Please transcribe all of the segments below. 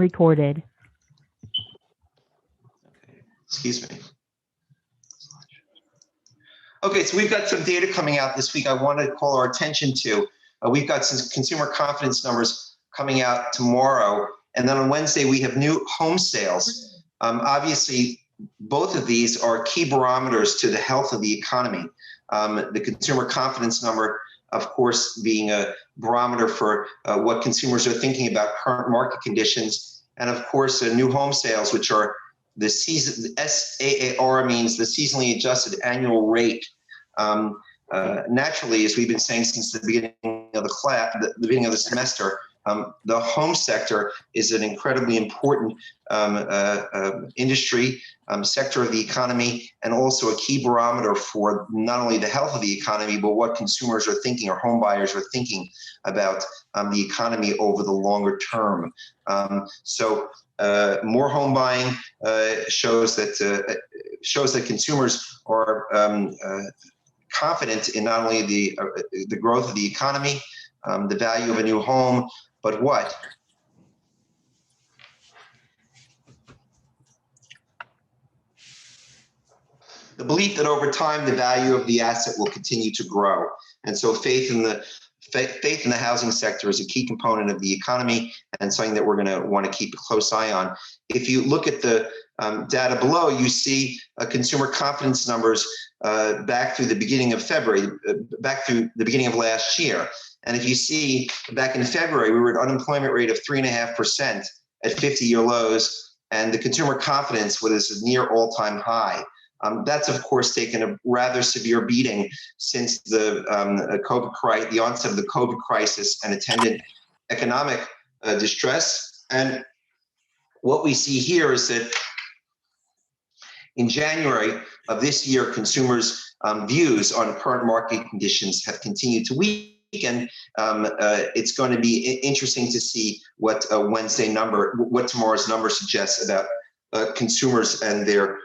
recorded. Excuse me. Okay, so we've got some data coming out this week I want to call our attention to. We've got some consumer confidence numbers coming out tomorrow. And then on Wednesday, we have new home sales. Obviously, both of these are key barometers to the health of the economy. The consumer confidence number, of course, being a barometer for what consumers are thinking about current market conditions. And of course, new home sales, which are the SAAR means the seasonally adjusted annual rate. Naturally, as we've been saying since the beginning of the beginning of the semester, the home sector is an incredibly important industry, sector of the economy, and also a key barometer for not only the health of the economy, but what consumers are thinking or home buyers are thinking about the economy over the longer term. So more home buying shows that consumers are confident in not only the growth of the economy, the value of a new home, but what? The belief that over time the value of the asset will continue to grow. And so faith in the housing sector is a key component of the economy and something that we're going to want to keep a close eye on. If you look at the data below, you see consumer confidence numbers back through the beginning of February, back through the beginning of last year. And if you see back in February, we were at unemployment rate of 3.5% at 50-year lows, and the consumer confidence was near all-time high. That's, of course, taken a rather severe beating since the onset of the COVID crisis and attendant economic distress. And what we see here is that in January of this year, consumers' views on current market conditions have continued to weaken. It's going to be interesting to see what tomorrow's number suggests about consumers and their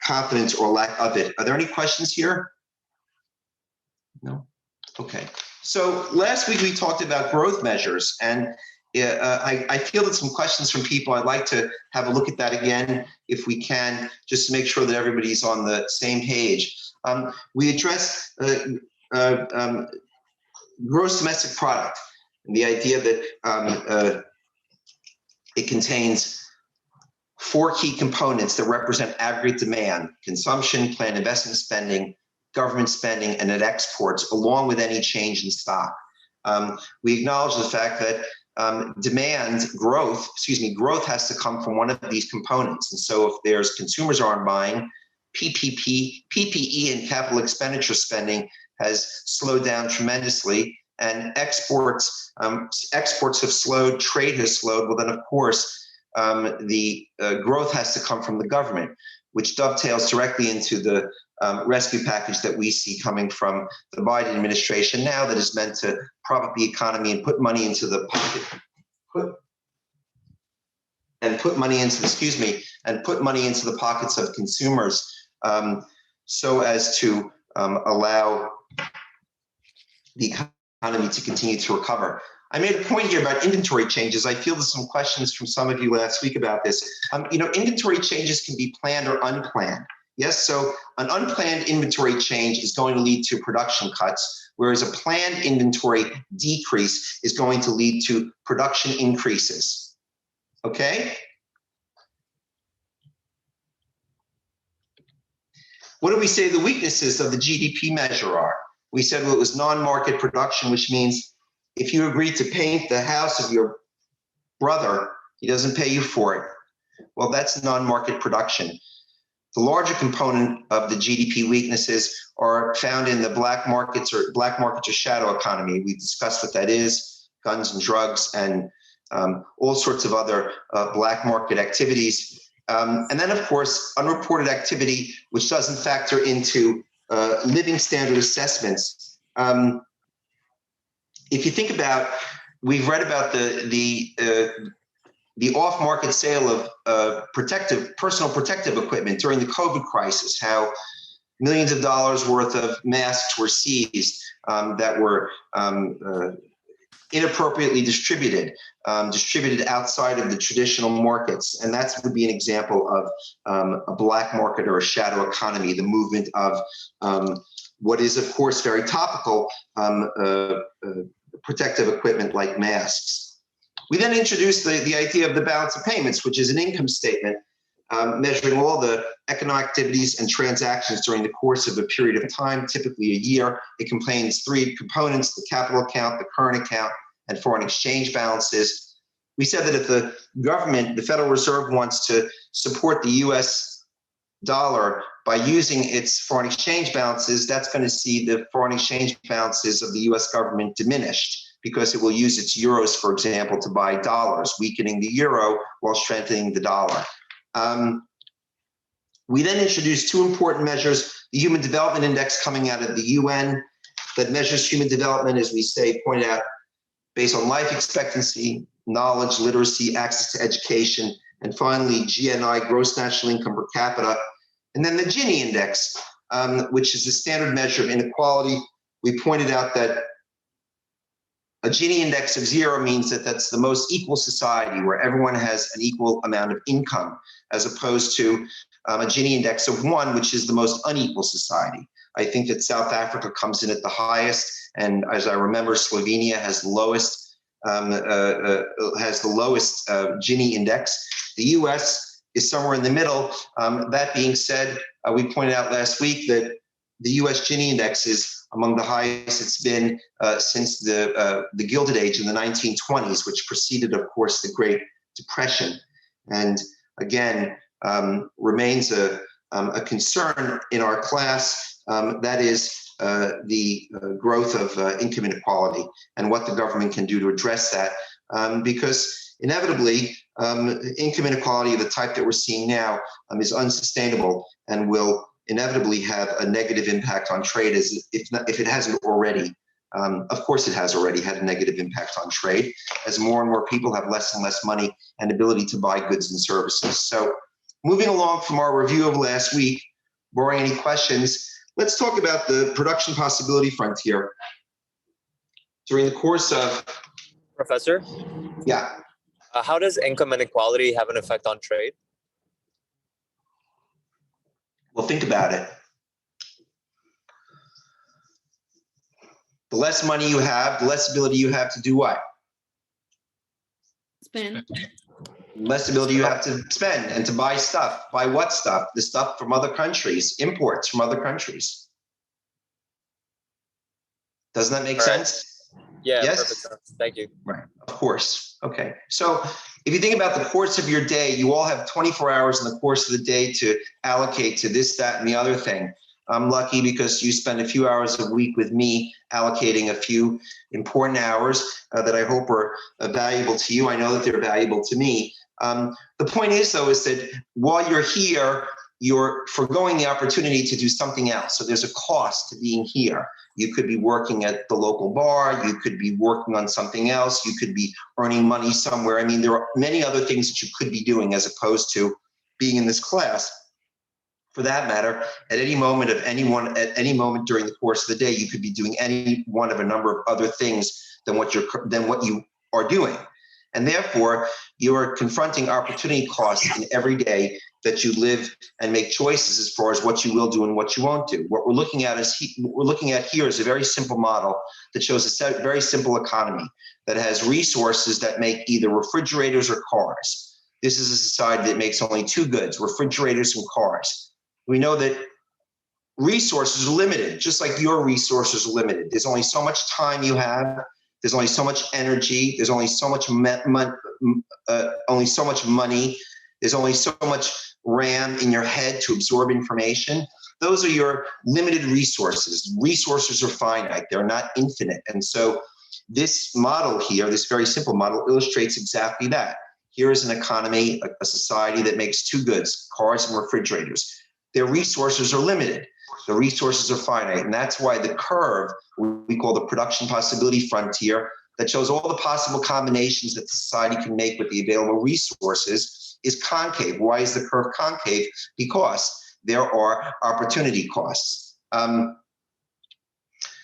confidence or lack of it. Are there any questions here? No? Okay. So last week we talked about growth measures, and I fielded some questions from people. I'd like to have a look at that again, if we can, just to make sure that everybody's on the same page. We addressed gross domestic product, and the idea that it contains four key components that represent aggregate demand: consumption, planned investment spending, government spending, and net exports, along with any change in stock. We acknowledge the fact that growth has to come from one of these components. And so if there's consumers aren't buying, PPE and capital expenditure spending has slowed down tremendously, and exports have slowed, trade has slowed. Well, then of course, the growth has to come from the government, which dovetails directly into the rescue package that we see coming from the Biden administration now, that is meant to prop up the economy and put money into the pocket, put money into the pockets of consumers, so as to allow the economy to continue to recover. I made a point here about inventory changes. I fielded some questions from some of you last week about this. Inventory changes can be planned or unplanned. Yes, so an unplanned inventory change is going to lead to production cuts, whereas a planned inventory decrease is going to lead to production increases. Okay? What do we say the weaknesses of the GDP measure are? We said, well, it was non-market production, which means if you agree to paint the house of your brother, he doesn't pay you for it. Well, that's non-market production. The larger component of the GDP weaknesses are found in the black markets or shadow economy. We discussed what that is: guns and drugs and all sorts of other black market activities. And then, of course, unreported activity, which doesn't factor into living standard assessments. If you think about, we've read about the off-market sale of personal protective equipment during the COVID crisis, how millions of dollars worth of masks were seized that were inappropriately distributed, distributed outside of the traditional markets. And that would be an example of a black market or a shadow economy, the movement of what is, of course, very topical, protective equipment like masks. We then introduced the idea of the balance of payments, which is an income statement measuring all the economic activities and transactions during the course of a period of time, typically a year. It contains three components: the capital account, the current account, and foreign exchange balances. We said that if the government, the Federal Reserve, wants to support the US dollar by using its foreign exchange balances, that's going to see the foreign exchange balances of the US government diminished, because it will use its euros, for example, to buy dollars, weakening the euro while strengthening the dollar. We then introduced two important measures: the Human Development Index coming out of the UN that measures human development, as we say, pointed out, based on life expectancy, knowledge, literacy, access to education, and finally GNI, gross national income per capita. And then the Gini Index, which is the standard measure of inequality. We pointed out that a Gini index of 0 means that that's the most equal society, where everyone has an equal amount of income, as opposed to a Gini index of 1, which is the most unequal society. I think that South Africa comes in at the highest, and as I remember, Slovenia has the lowest Gini index. The U.S. is somewhere in the middle. That being said, we pointed out last week that the U.S. Gini index is among the highest it's been since the Gilded Age in the 1920s, which preceded, of course, the Great Depression, and again remains a concern in our class. That is the growth of income inequality and what the government can do to address that, because inevitably income inequality of the type that we're seeing now is unsustainable and will inevitably have a negative impact on trade, as if it hasn't already. Of course, it has already had a negative impact on trade, as more and more people have less and less money and ability to buy goods and services. So moving along from our review of last week, barring any questions, let's talk about the production possibility frontier. During the course of... Professor? Yeah. How does income inequality have an effect on trade? Well, think about it. The less money you have, the less ability you have to do what? Spend. Less ability you have to spend and to buy stuff. Buy what stuff? The stuff from other countries, imports from other countries. Doesn't that make sense? Yeah, yes? Perfect sense. Thank you. Right, of course. Okay, so if you think about the course of your day, you all have 24 hours in the course of the day to allocate to this, that, and the other thing. I'm lucky because you spend a few hours a week with me allocating a few important hours that I hope are valuable to you. I know that they're valuable to me. The point is, though, is that while you're here, you're foregoing the opportunity to do something else. So there's a cost to being here. You could be working at the local bar. You could be working on something else. You could be earning money somewhere. I mean, there are many other things that you could be doing as opposed to being in this class. For that matter, at any moment of anyone, at any moment during the course of the day, you could be doing any one of a number of other things than what you are doing. And therefore, you are confronting opportunity costs in every day that you live and make choices as far as what you will do and what you won't do. What we're looking at here is a very simple model that shows a very simple economy that has resources that make either refrigerators or cars. This is a society that makes only two goods, refrigerators and cars. We know that resources are limited, just like your resources are limited. There's only so much time you have. There's only so much energy. There's only so much money. There's only so much RAM in your head to absorb information. Those are your limited resources. Resources are finite. They're not infinite. And so this model here, this very simple model, illustrates exactly that. Here is an economy, a society that makes two goods, cars and refrigerators. Their resources are limited. The resources are finite. And that's why the curve, we call the production possibility frontier, that shows all the possible combinations that society can make with the available resources, is concave. Why is the curve concave? Because there are opportunity costs.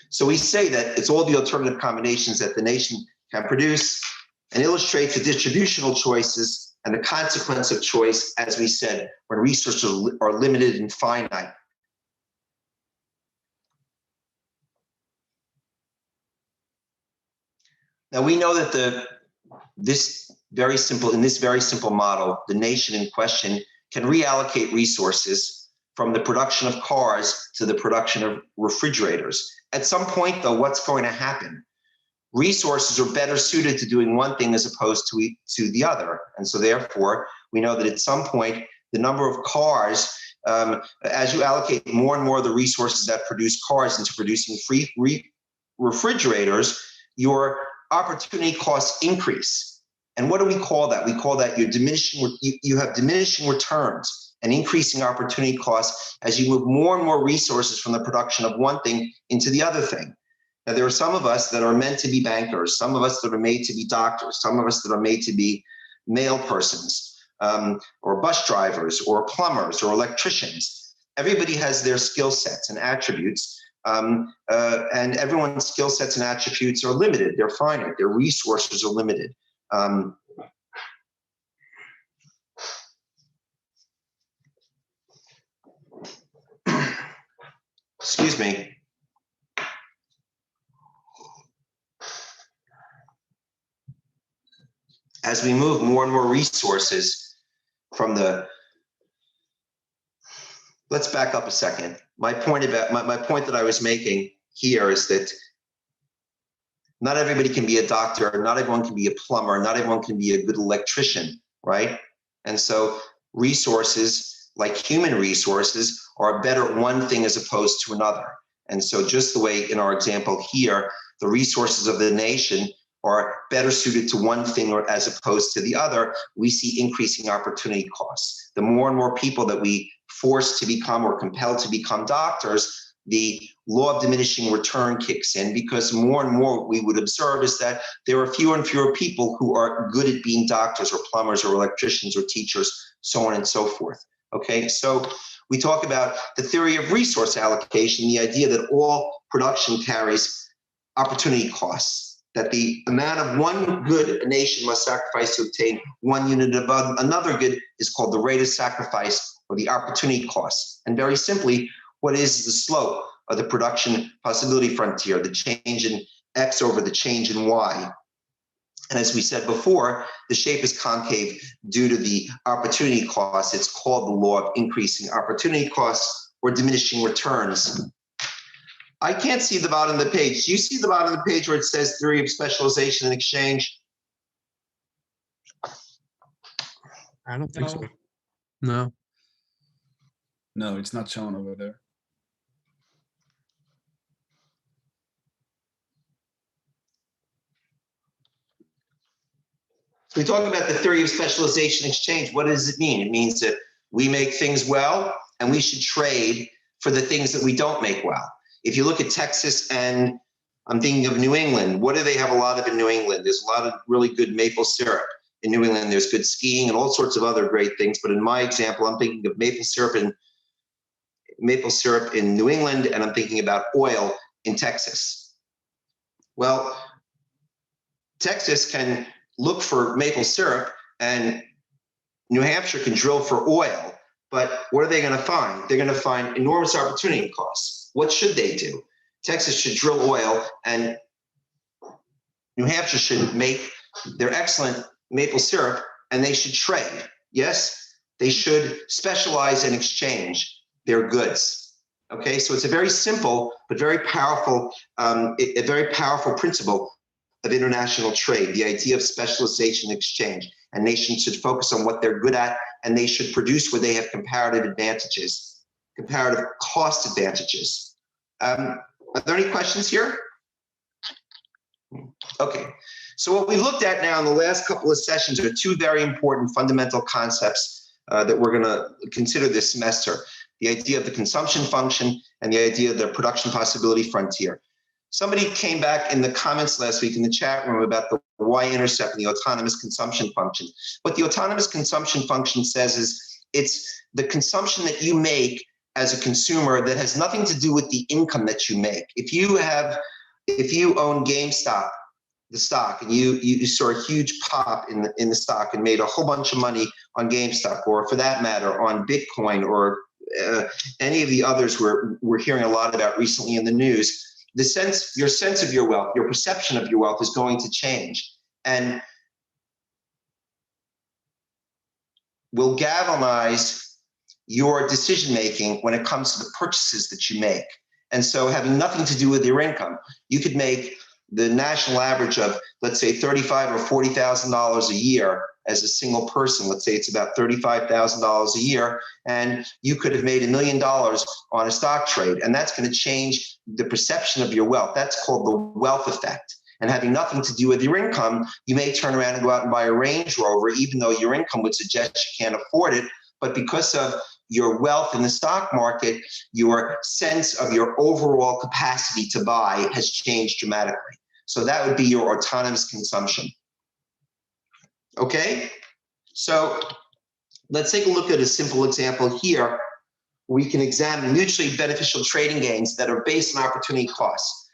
So we say that it's all the alternative combinations that the nation can produce, and illustrates the distributional choices and the consequence of choice, as we said, when resources are limited and finite. Now we know that in this very simple model, the nation in question can reallocate resources from the production of cars to the production of refrigerators. At some point, though, what's going to happen? Resources are better suited to doing one thing as opposed to the other. And so therefore, we know that at some point, the number of cars, as you allocate more and more of the resources that produce cars into producing refrigerators, your opportunity costs increase. And what do we call that? We call that you have diminishing returns and increasing opportunity costs as you move more and more resources from the production of one thing into the other thing. Now, there are some of us that are meant to be bankers, some of us that are made to be doctors, some of us that are made to be mail persons, or bus drivers, or plumbers, or electricians. Everybody has their skill sets and attributes, and everyone's skill sets and attributes are limited. They're finite. Their resources are limited. Excuse me. As we move more and more resources from let's back up a second. My point that I was making here is that not everybody can be a doctor, not everyone can be a plumber, not everyone can be a good electrician, right? And so resources, like human resources, are better at one thing as opposed to another. And so just the way in our example here, the resources of the nation are better suited to one thing or as opposed to the other, we see increasing opportunity costs. The more and more people that we force to become or compelled to become doctors, the law of diminishing return kicks in, because more and more what we would observe is that there are fewer and fewer people who are good at being doctors or plumbers or electricians or teachers, so on and so forth. Okay, so we talk about the theory of resource allocation, the idea that all production carries opportunity costs, that the amount of one good a nation must sacrifice to obtain one unit of another good is called the rate of sacrifice, or the opportunity cost. And very simply, what is the slope of the production possibility frontier, the change in X over the change in Y? And as we said before, the shape is concave due to the opportunity cost. It's called the law of increasing opportunity costs, or diminishing returns. I can't see the bottom of the page. Do you see the bottom of the page where it says theory of specialization and exchange? I don't think so. No. No, it's not shown over there. So we talk about the theory of specialization and exchange. What does it mean? It means that we make things well, and we should trade for the things that we don't make well. If you look at Texas and I'm thinking of New England, what do they have a lot of in New England? There's a lot of really good maple syrup. In New England, there's good skiing and all sorts of other great things. But in my example, I'm thinking of maple syrup in New England, and I'm thinking about oil in Texas. Well, Texas can look for maple syrup, and New Hampshire can drill for oil. But what are they going to find? They're going to find enormous opportunity costs. What should they do? Texas should drill oil, and New Hampshire should make their excellent maple syrup, and they should trade. Yes, they should specialize and exchange their goods. Okay, so it's a very simple but very powerful, a very powerful principle of international trade, the idea of specialization and exchange. And nations should focus on what they're good at, and they should produce where they have comparative advantages, comparative cost advantages. Are there any questions here? Okay, so what we looked at now in the last couple of sessions are two very important fundamental concepts that we're going to consider this semester: the idea of the consumption function and the idea of the production possibility frontier. Somebody came back in the comments last week in the chat room about the y-intercept and the autonomous consumption function. What the autonomous consumption function says is it's the consumption that you make as a consumer that has nothing to do with the income that you make. If you own GameStop, the stock, and you saw a huge pop in the stock and made a whole bunch of money on GameStop, or for that matter, on Bitcoin, or any of the others we're hearing a lot about recently in the news, your sense of your wealth, your perception of your wealth is going to change, and will galvanize your decision making when it comes to the purchases that you make. And so, having nothing to do with your income, you could make the national average of, let's say, $35,000 or $40,000 a year as a single person. Let's say it's about $35,000 a year, and you could have made $1 million on a stock trade, and that's going to change the perception of your wealth. That's called the wealth effect. And having nothing to do with your income, you may turn around and go out and buy a Range Rover, even though your income would suggest you can't afford it. But because of your wealth in the stock market, your sense of your overall capacity to buy has changed dramatically. So that would be your autonomous consumption. Okay, so let's take a look at a simple example here. We can examine mutually beneficial trading gains that are based on opportunity costs.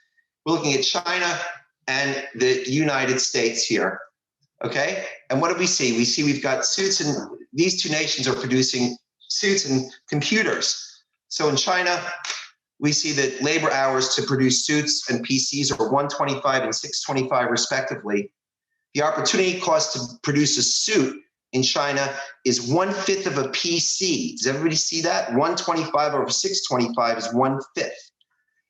We're looking at China and the United States here. Okay, and what do we see? We see we've got suits, and these two nations are producing suits and computers. So in China, we see that labor hours to produce suits and PCs are 125 and 625 respectively. The opportunity cost to produce a suit in China is 1/5 of a PC. Does everybody see that? 125 over 625 is 1/5.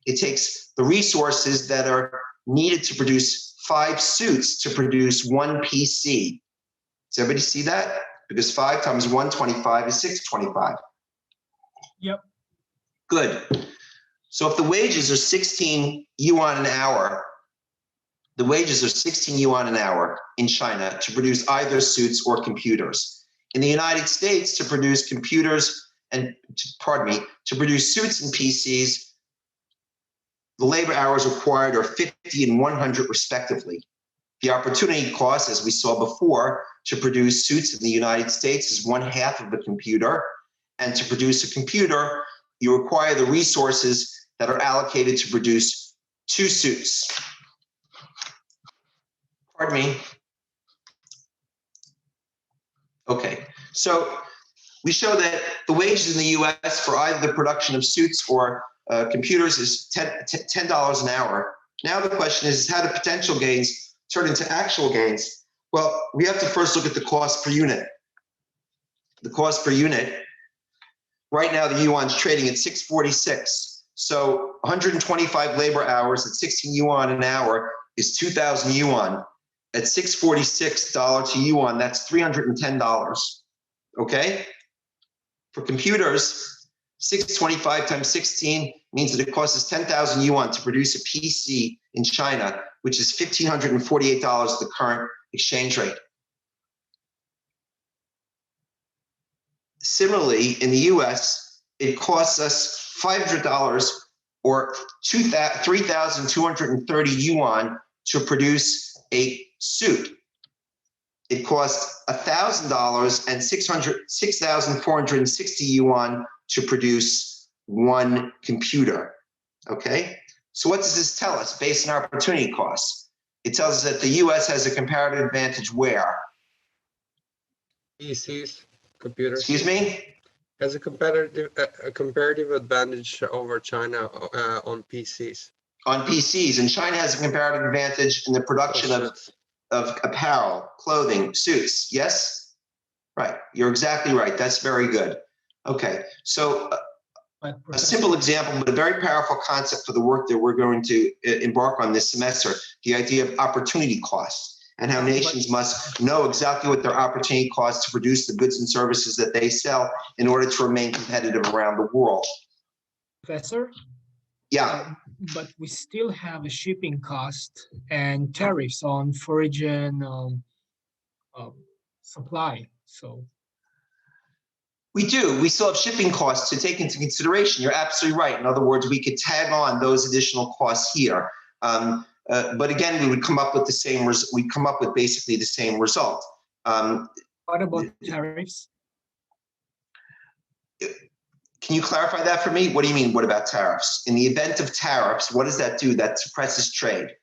It takes the resources that are needed to produce 5 suits to produce 1 PC. Does everybody see that? Because 5 times 125 is 625. Yep. Good. So if the wages are 16 yuan an hour, the wages are 16 yuan an hour in China to produce either suits or computers. In the United States, to produce computers and, to produce suits and PCs, the labor hours required are 50 and 100 respectively. The opportunity cost, as we saw before, to produce suits in the United States is 1/2 of a computer. And to produce a computer, you require the resources that are allocated to produce 2 suits. Pardon me. Okay, so we show that the wages in the US for either the production of suits or computers is $10 an hour. Now the question is, how do potential gains turn into actual gains? Well, we have to first look at the cost per unit. The cost per unit, right now the yuan's trading at 646. So 125 labor hours at 16 yuan an hour is 2,000 yuan. At $646 to yuan, that's $310. Okay? For computers, 625 times 16 means that it costs 10,000 yuan to produce a PC in China, which is $1,548 at the current exchange rate. Similarly, in the US, it costs us $500 or 3,230 yuan to produce a suit. It costs $1,000 and 6,460 yuan to produce 1 computer. Okay, so what does this tell us based on opportunity costs? It tells us that the US has a comparative advantage where? PCs, computers. Excuse me? Has a comparative advantage over China on PCs. On PCs, and China has a comparative advantage in the production of apparel, clothing, suits. Yes? Right. You're exactly right. That's very good. Okay. So a simple example, but a very powerful concept for the work that we're going to embark on this semester, the idea of opportunity costs and how nations must know exactly what their opportunity costs to produce the goods and services that they sell in order to remain competitive around the world. Professor? Yeah. But we still have a shipping cost and tariffs on foreign supply. So we do. We still have shipping costs to take into consideration. You're absolutely right. In other words, we could tag on those additional costs here. But again, we would come up with the same. We'd come up with basically the same result. What about tariffs? Can you clarify that for me? What do you mean? What about tariffs? In the event of tariffs, what does that do? That suppresses trade.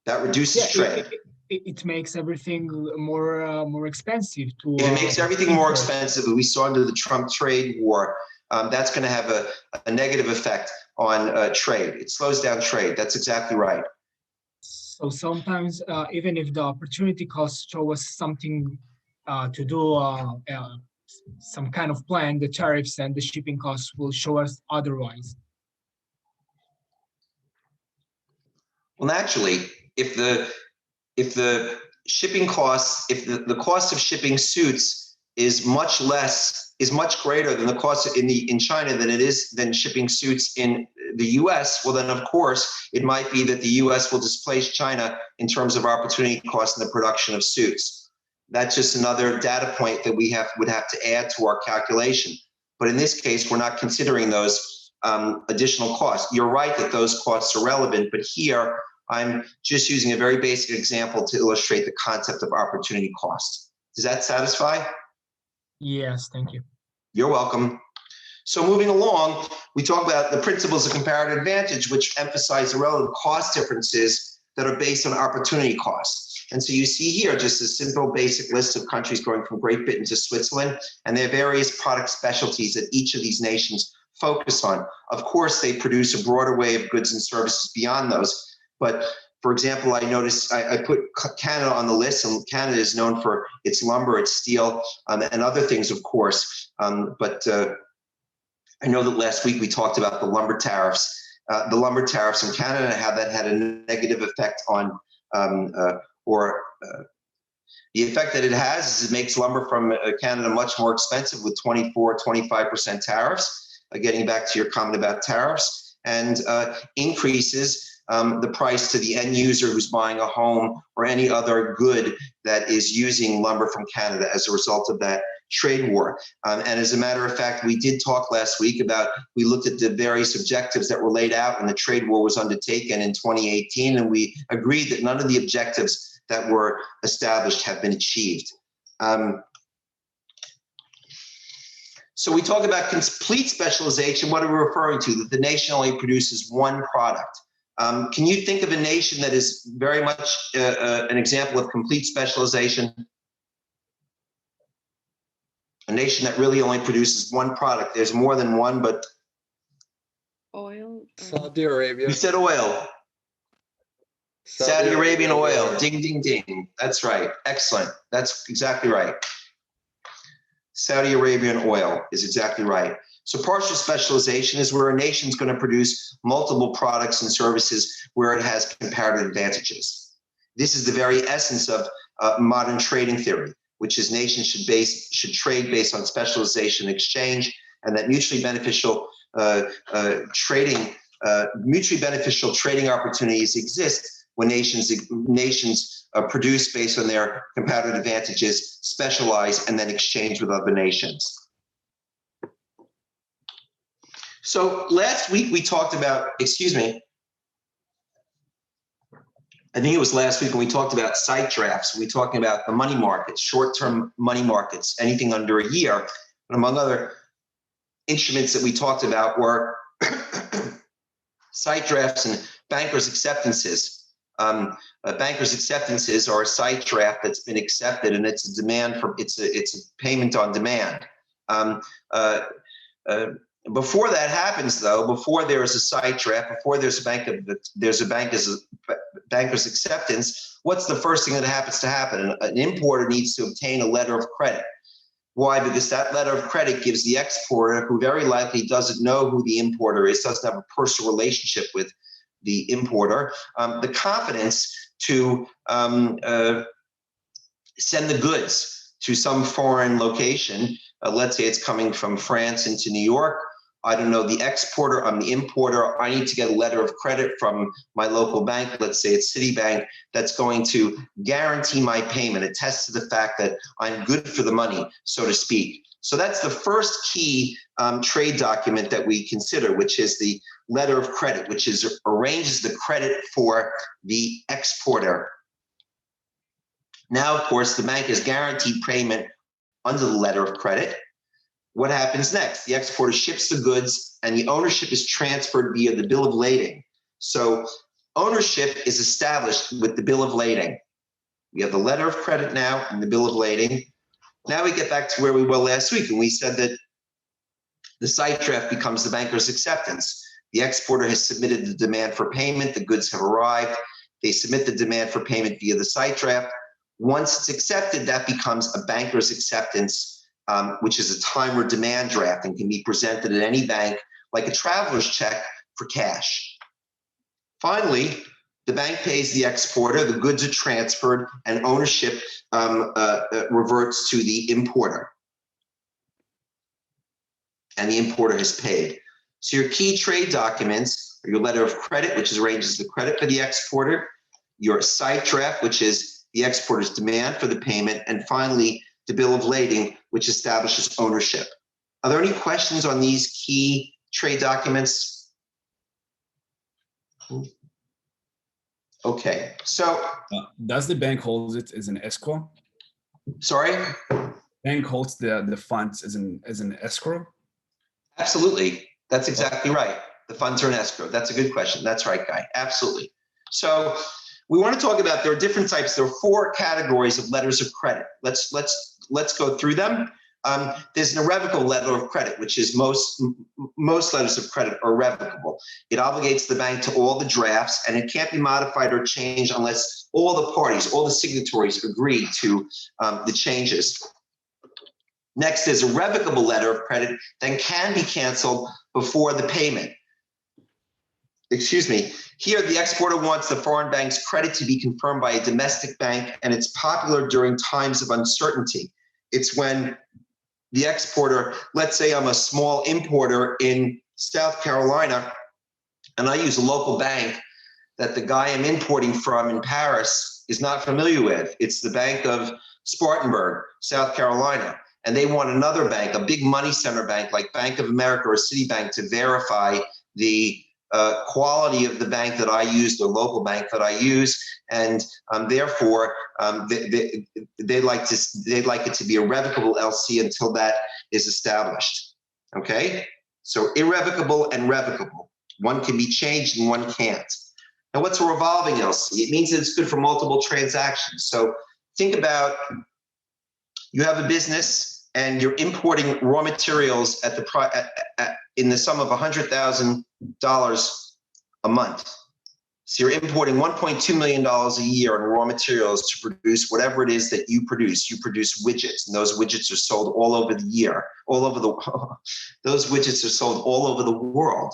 That reduces trade. It makes everything more expensive to. If it makes everything more import. expensive, we saw under the Trump trade war, that's going to have a negative effect on trade. It slows down trade. That's exactly right. So sometimes, even if the opportunity costs show us something to do, some kind of plan, the tariffs and the shipping costs will show us otherwise. Well, naturally, if the shipping costs, if the cost of shipping suits is much greater than the cost in China than shipping suits in the US, well then of course it might be that the US will displace China in terms of opportunity costs in the production of suits. That's just another data point that we would have to add to our calculation. But in this case, we're not considering those additional costs. You're right that those costs are relevant, but here I'm just using a very basic example to illustrate the concept of opportunity cost. Does that satisfy? Yes, thank you. You're welcome. So moving along, we talk about the principles of comparative advantage, which emphasize the relative cost differences that are based on opportunity costs. And so you see here just a simple basic list of countries going from Great Britain to Switzerland, and there are various product specialties that each of these nations focus on. Of course, they produce a broader way of goods and services beyond those. But for example, I noticed I put Canada on the list, and Canada is known for its lumber, its steel, and other things, of course. But I know that last week we talked about the lumber tariffs. The lumber tariffs in Canada, and how that had a negative effect on, the effect that it has is it makes lumber from Canada much more expensive with 25% tariffs, getting back to your comment about tariffs, and increases the price to the end user who's buying a home or any other good that is using lumber from Canada as a result of that trade war. And as a matter of fact, we did talk last week about, we looked at the various objectives that were laid out when the trade war was undertaken in 2018, and we agreed that none of the objectives that were established have been achieved. So we talk about complete specialization. What are we referring to? That the nation only produces one product. Can you think of a nation that is very much an example of complete specialization? A nation that really only produces one product. There's more than one, but Oil. Saudi Arabia. you said oil. Saudi Arabian oil. Ding, ding, ding. That's right. Excellent. That's exactly right. Saudi Arabian oil is exactly right. So partial specialization is where a nation is going to produce multiple products and services where it has comparative advantages. This is the very essence of modern trading theory, which is nations should trade based on specialization and exchange, and that mutually beneficial trading opportunities exist when nations produce based on their comparative advantages, specialize, and then exchange with other nations. So last week we talked about, I think it was last week when we talked about site drafts. We talking about the money markets, short-term money markets, anything under a year. And among other instruments that we talked about were site drafts and bankers' acceptances. Bankers' acceptances are a site draft that's been accepted, and it's a demand for it's a payment on demand. Before that happens, though, before there is a site draft, before there's a banker's acceptance, what's the first thing that happens to happen? An importer needs to obtain a letter of credit. Why? Because that letter of credit gives the exporter, who very likely doesn't know who the importer is, doesn't have a personal relationship with the importer, the confidence to send the goods to some foreign location. Let's say it's coming from France into New York. I don't know the exporter, I'm the importer. I need to get a letter of credit from my local bank. Let's say it's Citibank, that's going to guarantee my payment, attest to the fact that I'm good for the money, so to speak. So that's the first key trade document that we consider, which is the letter of credit, which arranges the credit for the exporter. Now, of course, the bank is guaranteed payment under the letter of credit. What happens next? The exporter ships the goods and the ownership is transferred via the bill of lading. So ownership is established with the bill of lading. We have the letter of credit now and the bill of lading. Now we get back to where we were last week, and we said that the site draft becomes the banker's acceptance. The exporter has submitted the demand for payment. The goods have arrived. They submit the demand for payment via the site draft. Once it's accepted, that becomes a banker's acceptance, which is a time or demand draft and can be presented at any bank like a traveler's check for cash. Finally, the bank pays the exporter, the goods are transferred, and ownership reverts to the importer. And the importer has paid. So your key trade documents are your letter of credit, which arranges the credit for the exporter, your site draft, which is the exporter's demand for the payment, and finally, the bill of lading, which establishes ownership. Are there any questions on these key trade documents? Okay, so. Does the bank hold it as an escrow? Sorry? Bank holds the funds as an escrow? Absolutely. That's exactly right. The funds are in escrow. That's a good question. That's right, Guy. Absolutely. So we want to talk about, there are different types. There are 4 categories of letters of credit. Let's go through them. There's an irrevocable letter of credit, which is most letters of credit are irrevocable. It obligates the bank to all the drafts, and it can't be modified or changed unless all the parties, all the signatories agree to the changes. Next is a revocable letter of credit that can be canceled before the payment. Excuse me. Here, the exporter wants the foreign bank's credit to be confirmed by a domestic bank, and it's popular during times of uncertainty. It's when the exporter, let's say I'm a small importer in South Carolina, and I use a local bank that the guy I'm importing from in Paris is not familiar with. It's the Bank of Spartanburg, South Carolina. And they want another bank, a big money center bank like Bank of America or Citibank, to verify the quality of the bank that I use, the local bank that I use, and therefore they like it to be a revocable LC until that is established. Okay, so irrevocable and revocable. One can be changed and one can't. Now, what's a revolving LC? It means that it's good for multiple transactions. So think about, you have a business and you're importing raw materials at in the sum of $100,000 a month. So you're importing $1.2 million a year in raw materials to produce whatever it is that you produce. You produce widgets, and those widgets are sold all over the year, all over the. Those widgets are sold all over the world.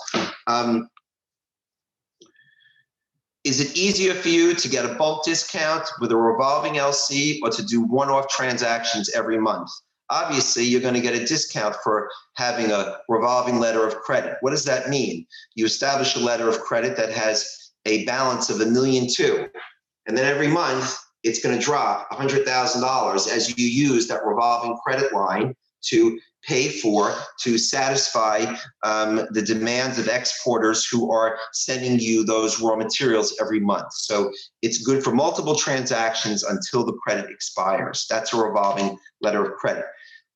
Is it easier for you to get a bulk discount with a revolving LC or to do one-off transactions every month? Obviously, you're going to get a discount for having a revolving letter of credit. What does that mean? You establish a letter of credit that has a balance of $1.2 million, and then every month it's going to drop $100,000 as you use that revolving credit line to to satisfy the demands of exporters who are sending you those raw materials every month. So it's good for multiple transactions until the credit expires. That's a revolving letter of credit.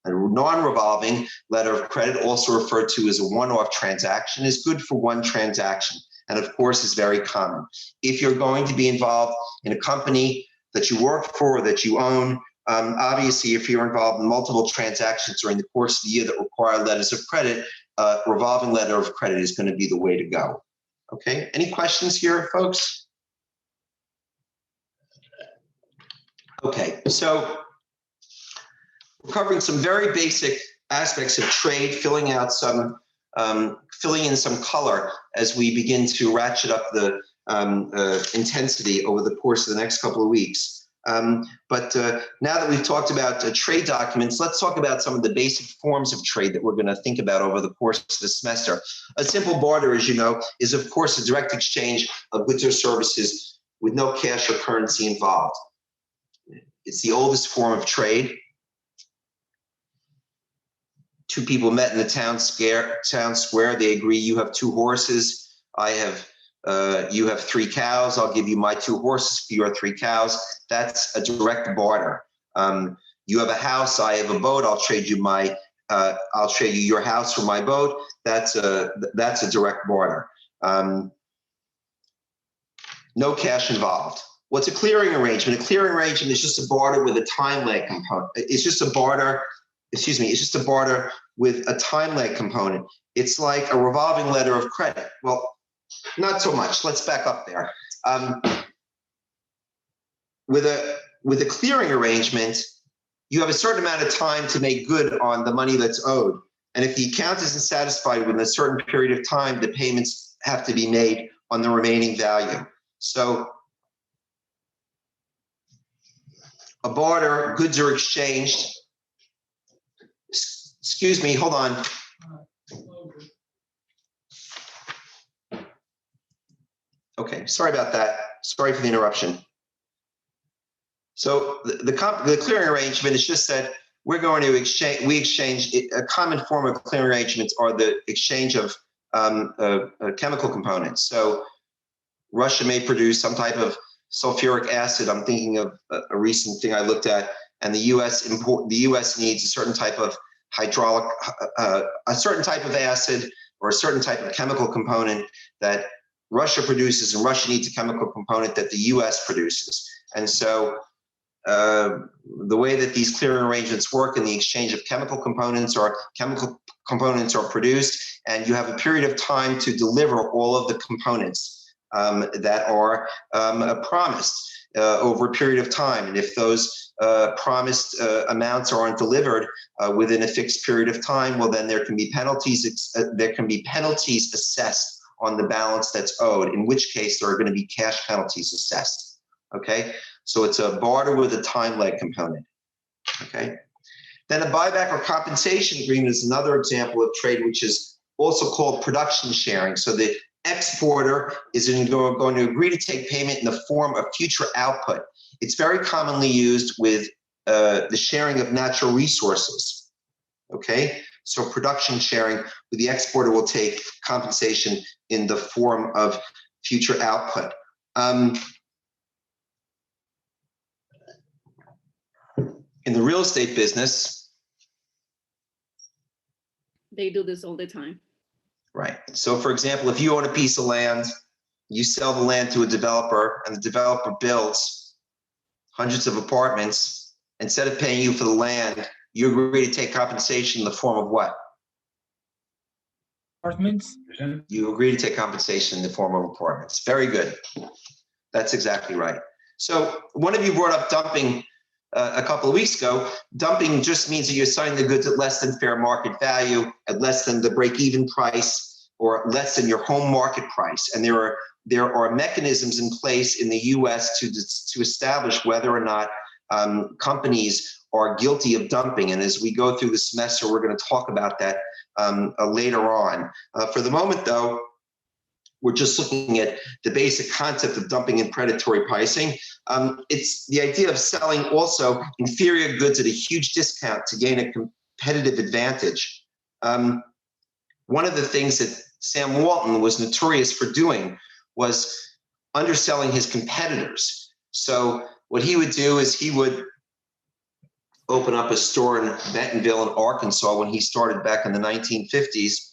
A non-revolving letter of credit, also referred to as a one-off transaction, is good for one transaction, and of course is very common. If you're going to be involved in a company that you work for or that you own, obviously, if you're involved in multiple transactions during the course of the year that require letters of credit, revolving letter of credit is going to be the way to go. Okay, any questions here, folks? Okay, so we're covering some very basic aspects of trade, filling in some color as we begin to ratchet up the intensity over the course of the next couple of weeks. But now that we've talked about trade documents, let's talk about some of the basic forms of trade that we're going to think about over the course of the semester. A simple barter, as you know, is of course a direct exchange of goods or services with no cash or currency involved. It's the oldest form of trade. Two people met in the town square. They agree, you have 2 horses. You have 3 cows. I'll give you my 2 horses for your 3 cows. That's a direct barter. You have a house. I have a boat. I'll trade you your house for my boat. That's a direct barter. no cash involved. What's a clearing arrangement? A clearing arrangement is just a barter with a time lag component. It's just a barter, excuse me, it's just a barter with a time lag component. It's like a revolving letter of credit. Well, not so much. Let's back up there. With a clearing arrangement, you have a certain amount of time to make good on the money that's owed. And if the account isn't satisfied within a certain period of time, the payments have to be made on the remaining value. So a barter, goods are exchanged. Excuse me, hold on. Okay, sorry about that. Sorry for the interruption. So the clearing arrangement is just that we're going to exchange a common form of clearing arrangements are the exchange of chemical components. So Russia may produce some type of sulfuric acid. I'm thinking of a recent thing I looked at, and the U.S. needs a certain type of hydraulic, a certain type of acid or a certain type of chemical component that Russia produces, and Russia needs a chemical component that the U.S. produces. And so the way that these clearing arrangements work in the exchange of chemical components are produced, and you have a period of time to deliver all of the components that are promised over a period of time. And if those promised amounts aren't delivered within a fixed period of time, well, then there can be penalties. There can be penalties assessed on the balance that's owed, in which case there are going to be cash penalties assessed. Okay, so it's a barter with a time lag component. Okay, then a buyback or compensation agreement is another example of trade, which is also called production sharing. So the exporter is going to agree to take payment in the form of future output. It's very commonly used with the sharing of natural resources. Okay, so production sharing, where the exporter will take compensation in the form of future output. In the real estate business, They do this all the time. right. So for example, if you own a piece of land, you sell the land to a developer, and the developer builds hundreds of apartments. Instead of paying you for the land, you agree to take compensation in the form of what? Apartments. You agree to take compensation in the form of apartments. Very good. That's exactly right. So one of you brought up dumping a couple of weeks ago. Dumping just means that you're selling the goods at less than fair market value, at less than the break-even price, or less than your home market price. And there are mechanisms in place in the U.S. to establish whether or not companies are guilty of dumping. And as we go through the semester, we're going to talk about that later on. For the moment, though, we're just looking at the basic concept of dumping and predatory pricing. It's the idea of selling also inferior goods at a huge discount to gain a competitive advantage. One of the things that Sam Walton was notorious for doing was underselling his competitors. So what he would do is he would open up a store in Bentonville in Arkansas when he started back in the 1950s.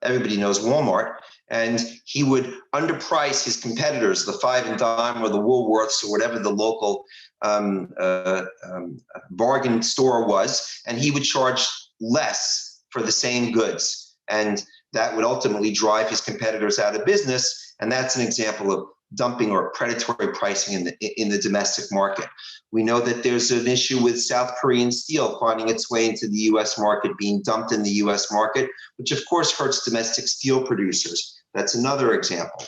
Everybody knows Walmart. And he would underprice his competitors, the Five and Dime or the Woolworths or whatever the local bargain store was, and he would charge less for the same goods. And that would ultimately drive his competitors out of business. And that's an example of dumping or predatory pricing in the domestic market. We know that there's an issue with South Korean steel finding its way into the U.S. market, being dumped in the U.S. market, which of course hurts domestic steel producers. That's another example.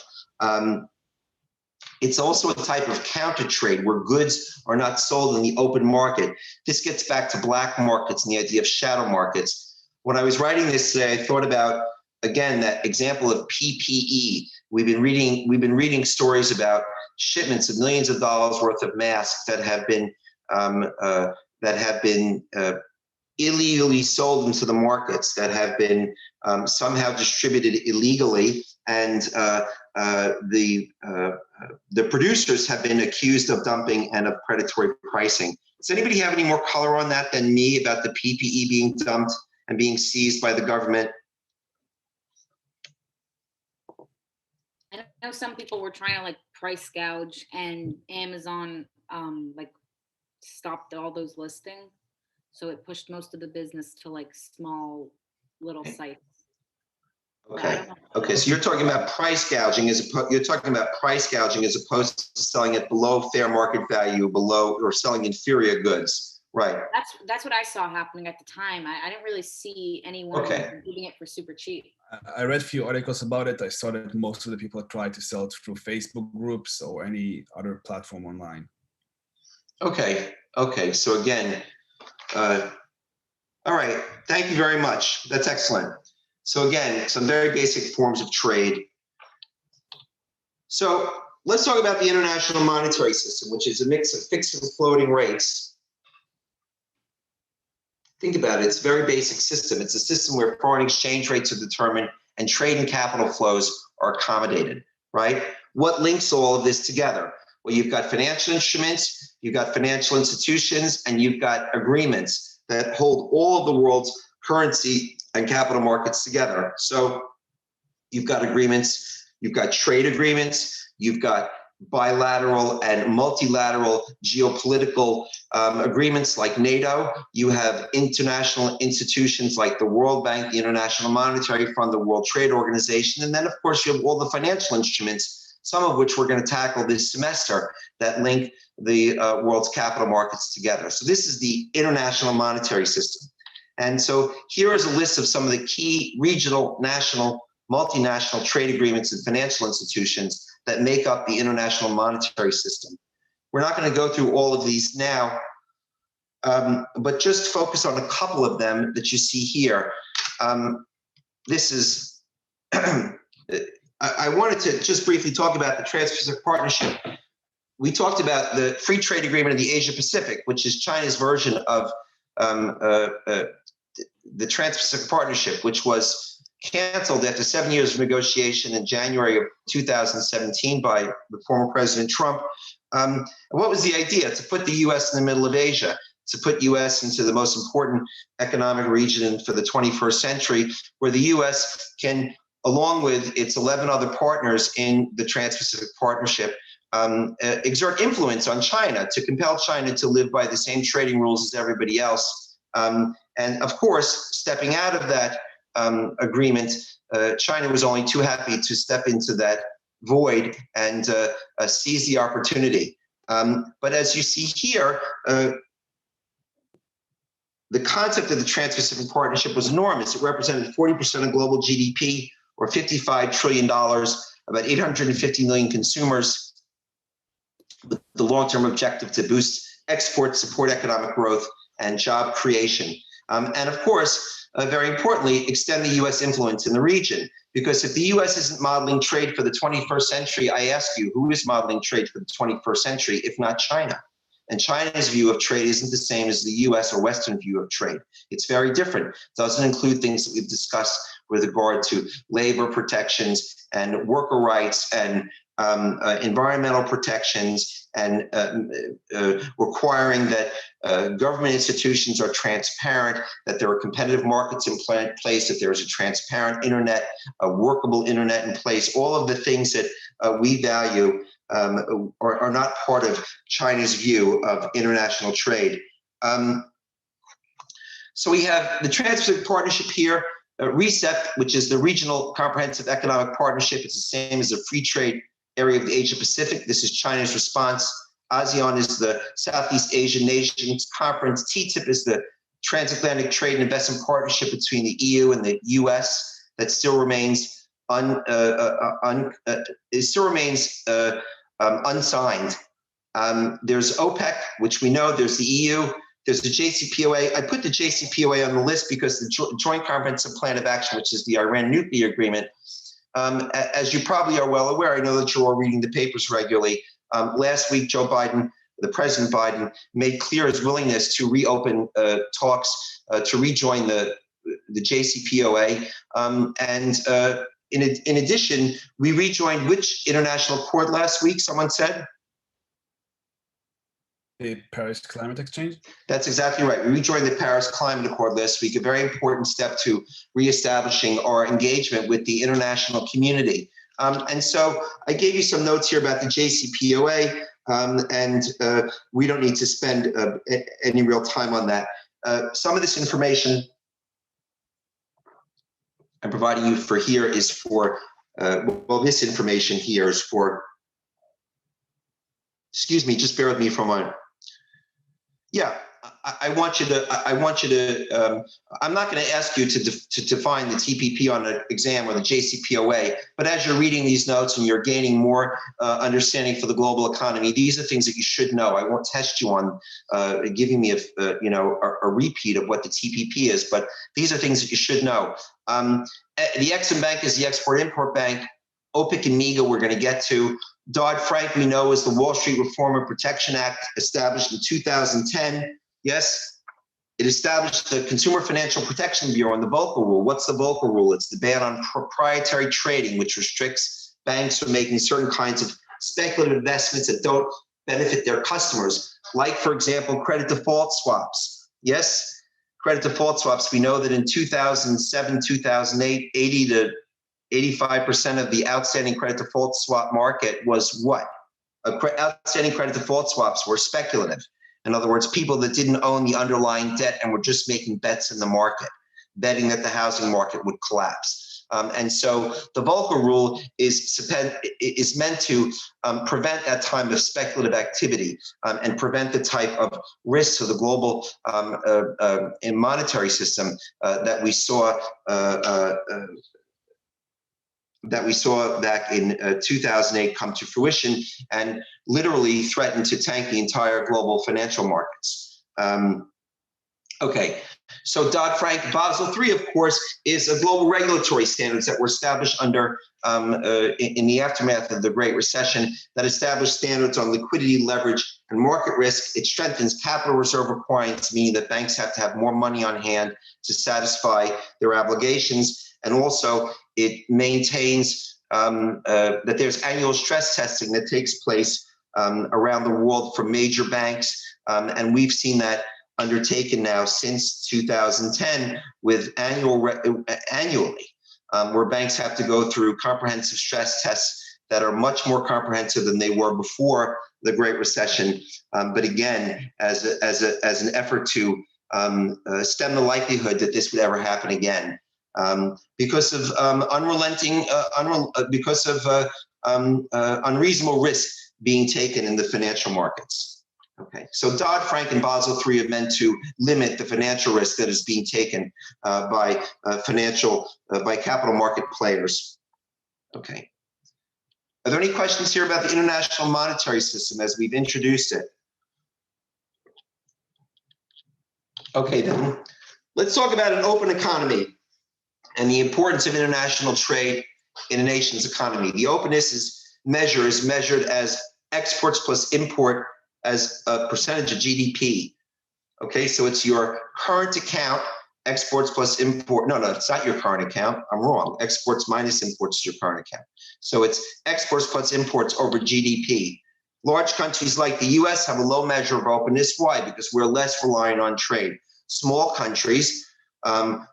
It's also a type of counter trade where goods are not sold in the open market. This gets back to black markets and the idea of shadow markets. When I was writing this today, I thought about, again, that example of PPE. We've been reading stories about shipments of millions of dollars worth of masks that have been illegally sold into the markets, that have been somehow distributed illegally, and the producers have been accused of dumping and of predatory pricing. Does anybody have any more color on that than me about the PPE being dumped and being seized by the government? I know some people were trying to like price gouge and Amazon like stopped all those listings. So it pushed most of the business to like small little sites. Okay. Okay. So you're talking about price gouging as opposed to selling at below fair market value, below or selling inferior goods. Right. That's what I saw happening at the time. I didn't really see anyone doing it for super cheap. I read a few articles about it. I saw that most of the people try to sell it through Facebook groups or any other platform online. Okay. Okay. So again, all right. Thank you very much. That's excellent. So again, some very basic forms of trade. So let's talk about the international monetary system, which is a mix of fixed and floating rates. Think about it. It's a very basic system. It's a system where foreign exchange rates are determined and trade and capital flows are accommodated, right? What links all of this together? Well, you've got financial instruments, you've got financial institutions, and you've got agreements that hold all of the world's currency and capital markets together. So you've got agreements, you've got trade agreements, you've got bilateral and multilateral geopolitical agreements like NATO. You have international institutions like the World Bank, the International Monetary Fund, the World Trade Organization, and then of course you have all the financial instruments, some of which we're going to tackle this semester, that link the world's capital markets together. So this is the international monetary system. And so here is a list of some of the key regional, national, multinational trade agreements and financial institutions that make up the international monetary system. We're not going to go through all of these now, but just focus on a couple of them that you see here. This is, I wanted to just briefly talk about the Trans-Pacific Partnership. We talked about the Free Trade Agreement of the Asia Pacific, which is China's version of the Trans-Pacific Partnership, which was canceled after 7 years of negotiation in January of 2017 by the former President Trump. What was the idea? To put the U.S. in the middle of Asia, to put U.S. into the most important economic region for the 21st century, where the U.S. can, along with its 11 other partners in the Trans-Pacific Partnership, exert influence on China, to compel China to live by the same trading rules as everybody else. And of course, stepping out of that agreement, China was only too happy to step into that void and seize the opportunity. But as you see here, the concept of the Trans-Pacific Partnership was enormous. It represented 40% of global GDP, or $55 trillion, about 850 million consumers, with the long-term objective to boost exports, support economic growth, and job creation. And of course, very importantly, extend the U.S. influence in the region. Because if the U.S. isn't modeling trade for the 21st century, I ask you, who is modeling trade for the 21st century, if not China? And China's view of trade isn't the same as the U.S. or Western view of trade. It's very different. It doesn't include things that we've discussed with regard to labor protections and worker rights and environmental protections, and requiring that government institutions are transparent, that there are competitive markets in place, that there is a transparent internet, a workable internet in place. All of the things that we value are not part of China's view of international trade. So we have the Trans-Pacific Partnership here, RCEP, which is the Regional Comprehensive Economic Partnership. It's the same as the Free Trade Area of the Asia Pacific. This is China's response. ASEAN is the Southeast Asian Nations Conference. TTIP is the Transatlantic Trade and Investment Partnership between the EU and the US that still remains unsigned. There's OPEC, which we know. There's the EU. There's the JCPOA. I put the JCPOA on the list because the Joint Comprehensive Plan of Action, which is the Iran nuclear agreement, as you probably are well aware, I know that you're all reading the papers regularly. Last week, Joe Biden, the President Biden, made clear his willingness to reopen talks to rejoin the JCPOA. In addition, we rejoined which international accord last week, someone said? The Paris Climate Exchange? That's exactly right. We rejoined the Paris Climate Accord last week, a very important step to reestablishing our engagement with the international community. And so I gave you some notes here about the JCPOA, and we don't need to spend any real time on that. Some of this information I'm providing you for here is for, well, this information here is for, excuse me, just bear with me for a moment. Yeah, I want you to, I'm not going to ask you to define the TPP on an exam or the JCPOA, but as you're reading these notes and you're gaining more understanding for the global economy, these are things that you should know. I won't test you on giving me a repeat of what the TPP is, but these are things that you should know. The Exim Bank is the Export-Import Bank. OPIC and MEGA we're going to get to. Dodd-Frank, we know, is the Wall Street Reform and Protection Act, established in 2010. Yes, it established the Consumer Financial Protection Bureau and the Volca Rule. What's the Volca Rule? It's the ban on proprietary trading, which restricts banks from making certain kinds of speculative investments that don't benefit their customers, like, for example, credit default swaps. Yes, credit default swaps. We know that in 2007, 2008, 80 to 85% of the outstanding credit default swap market was what? Outstanding credit default swaps were speculative. In other words, people that didn't own the underlying debt and were just making bets in the market, betting that the housing market would collapse. And so the Volcker Rule is meant to prevent that time of speculative activity and prevent the type of risks of the global monetary system that we saw back in 2008 come to fruition and literally threaten to tank the entire global financial markets. Okay, so Dodd-Frank Basel III, of course, is a global regulatory standards that were established under in the aftermath of the Great Recession that established standards on liquidity, leverage, and market risk. It strengthens capital reserve requirements, meaning that banks have to have more money on hand to satisfy their obligations. And also, it maintains that there's annual stress testing that takes place around the world for major banks. And we've seen that undertaken now since 2010 with annually, where banks have to go through comprehensive stress tests that are much more comprehensive than they were before the Great Recession. But again, as an effort to stem the likelihood that this would ever happen again. Because of unreasonable risk being taken in the financial markets. Okay, so Dodd-Frank and Basel III are meant to limit the financial risk that is being taken by capital market players. Okay, are there any questions here about the international monetary system as we've introduced it? Okay, then let's talk about an open economy and the importance of international trade in a nation's economy. The openness measure is measured as exports plus import as a percentage of GDP. Okay, so it's your current account, exports plus import. No, it's not your current account. I'm wrong. Exports minus imports is your current account. So it's exports plus imports over GDP. Large countries like the US have a low measure of openness. Why? Because we're less reliant on trade. Small countries,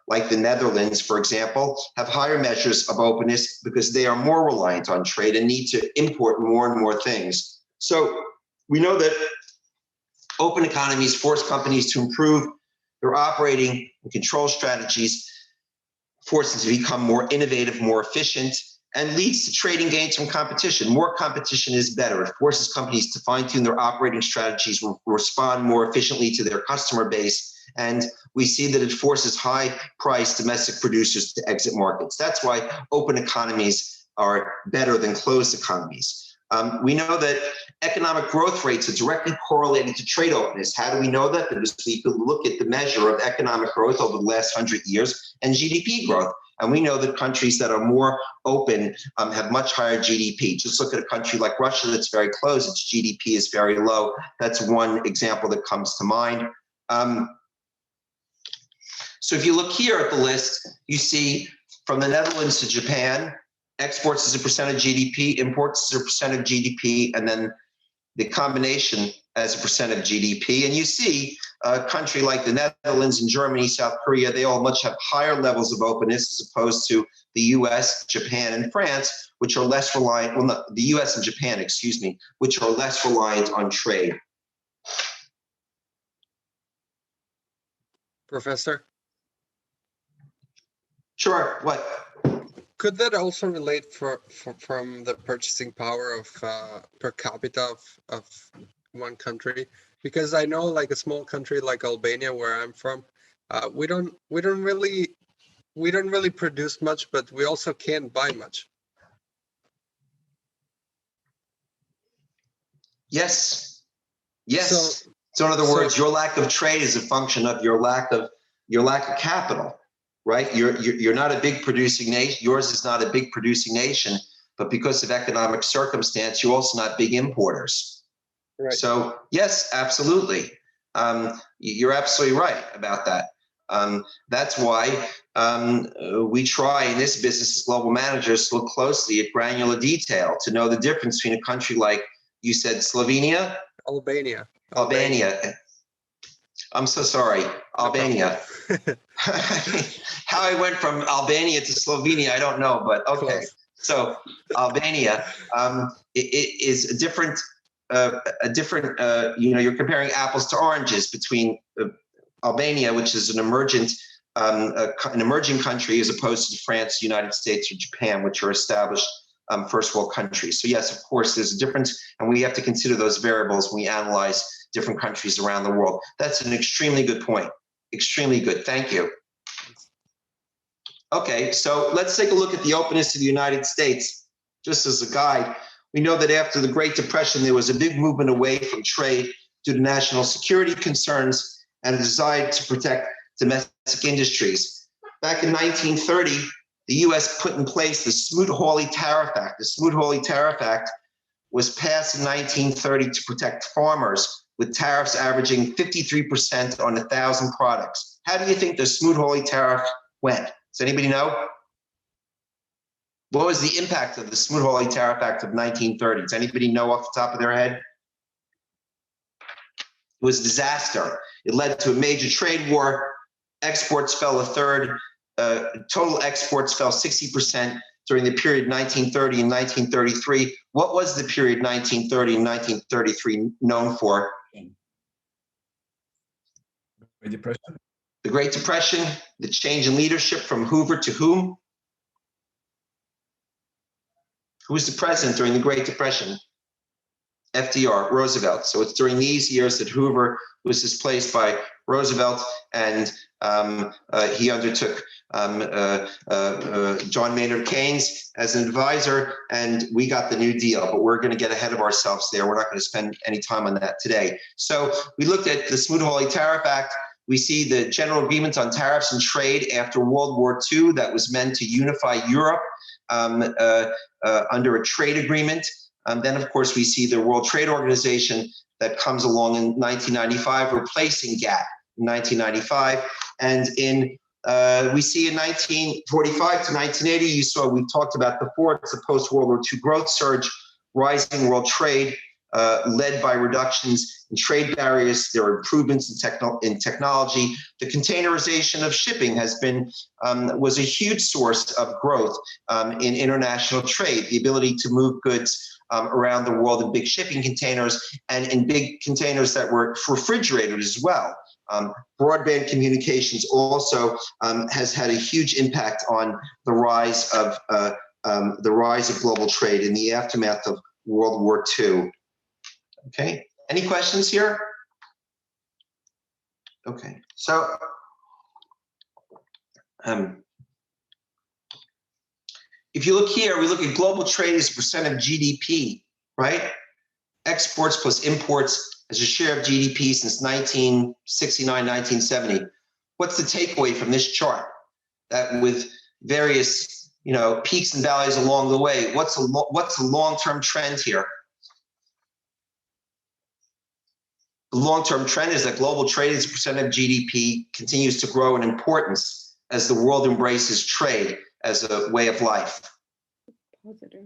like the Netherlands, for example, have higher measures of openness because they are more reliant on trade and need to import more and more things. So we know that open economies force companies to improve their operating and control strategies, force them to become more innovative, more efficient, and leads to trading gains from competition. More competition is better. It forces companies to fine-tune their operating strategies, respond more efficiently to their customer base, and we see that it forces high-priced domestic producers to exit markets. That's why open economies are better than closed economies. We know that economic growth rates are directly correlated to trade openness. How do we know that? Because we could look at the measure of economic growth over the last 100 years and GDP growth. And we know that countries that are more open have much higher GDP. Just look at a country like Russia that's very closed. Its GDP is very low. That's one example that comes to mind. So if you look here at the list, you see from the Netherlands to Japan, exports as a percent of GDP, imports as a percent of GDP, and then the combination as a percent of GDP. And you see a country like the Netherlands and Germany, South Korea, they all much have higher levels of openness as opposed to the US, Japan, and France, which are less reliant, well, not, the US and Japan, excuse me, which are less reliant on trade. Professor, Sure, what? could that also relate from the purchasing power of per capita of one country? Because I know, like a small country like Albania, where I'm from, we don't really produce much, but we also can't buy much. Yes. Yes. So in other words, your lack of trade is a function of your lack of capital, right? You're not a big producing nation. Yours is not a big producing nation, but because of economic circumstance, you're also not big importers. Right. So yes, absolutely. You're absolutely right about that. That's why we try in this business as global managers to look closely at granular detail to know the difference between a country like, you said Slovenia? Albania. I'm so sorry, Albania. How I went from Albania to Slovenia, I don't know, but okay. Close. So Albania it is a different, you're comparing apples to oranges between Albania, which is an emerging country, as opposed to France, United States, or Japan, which are established first world countries. So yes, of course, there's a difference, and we have to consider those variables when we analyze different countries around the world. That's an extremely good point. Extremely good. Thank you. Okay, so let's take a look at the openness of the United States. Just as a guide, we know that after the Great Depression, there was a big movement away from trade due to national security concerns and a desire to protect domestic industries. Back in 1930, the U.S. put in place the Smoot-Hawley Tariff Act. The Smoot-Hawley Tariff Act was passed in 1930 to protect farmers, with tariffs averaging 53% on 1,000 products. How do you think the Smoot-Hawley Tariff went? Does anybody know? What was the impact of the Smoot-Hawley Tariff Act of 1930? Does anybody know off the top of their head? It was a disaster. It led to a major trade war. Exports fell a third. Total exports fell 60% during the period 1930 and 1933. What was the period 1930 and 1933 known for? Great Depression. The Great Depression, the change in leadership from Hoover to whom? Who was the president during the Great Depression? FDR, Roosevelt. So it's during these years that Hoover was displaced by Roosevelt, and he undertook John Maynard Keynes as an advisor, and we got the New Deal, but we're going to get ahead of ourselves there. We're not going to spend any time on that today. So we looked at the Smoot-Hawley Tariff Act. We see the general agreement on tariffs and trade after World War II that was meant to unify Europe under a trade agreement. Then, of course, we see the World Trade Organization that comes along in 1995, replacing GATT in 1995. And we see in 1945 to 1980, we've talked about before, it's a post-World War II growth surge, rising world trade, led by reductions in trade barriers. There are improvements in technology. The containerization of shipping was a huge source of growth in international trade. The ability to move goods around the world in big shipping containers and in big containers that were refrigerated as well. Broadband communications also has had a huge impact on the rise of global trade in the aftermath of World War II. Okay, any questions here? Okay, so if you look here, we look at global trade as a percent of GDP, right? Exports plus imports as a share of GDP since 1969, 1970. What's the takeaway from this chart? That with various, peaks and valleys along the way, what's the long-term trend here? The long-term trend is that global trade as a percent of GDP continues to grow in importance as the world embraces trade as a way of life. Positive.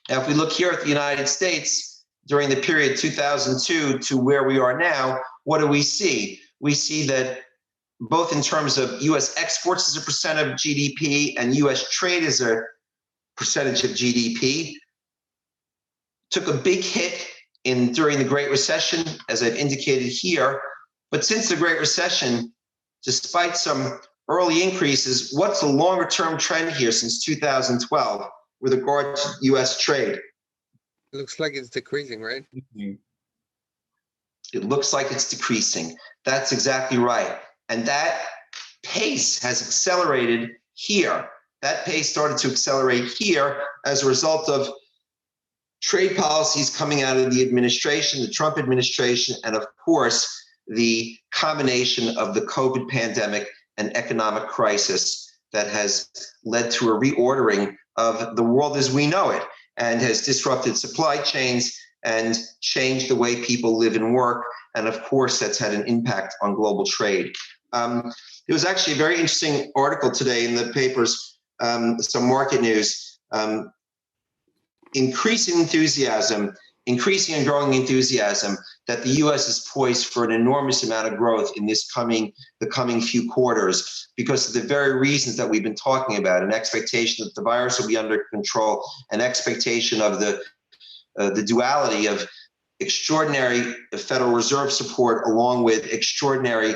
Now, if we look here at the United States, during the period 2002 to where we are now, what do? We see that both in terms of US exports as a percent of GDP and US trade as a percentage of GDP took a big hit during the Great Recession, as I've indicated here. But since the Great Recession, despite some early increases, what's the longer term trend here since 2012 with regard to US trade? It looks like it's decreasing, right? It looks like it's decreasing. That's exactly right. And that pace has accelerated here. That pace started to accelerate here as a result of trade policies coming out of the administration, the Trump administration, and of course, the combination of the COVID pandemic and economic crisis that has led to a reordering of the world as we know it and has disrupted supply chains and changed the way people live and work. And of course, that's had an impact on global trade. There was actually a very interesting article today in the papers, some market news, increasing and growing enthusiasm that the U.S. is poised for an enormous amount of growth in the coming few quarters because of the very reasons that we've been talking about, an expectation that the virus will be under control, an expectation of the duality of extraordinary Federal Reserve support along with extraordinary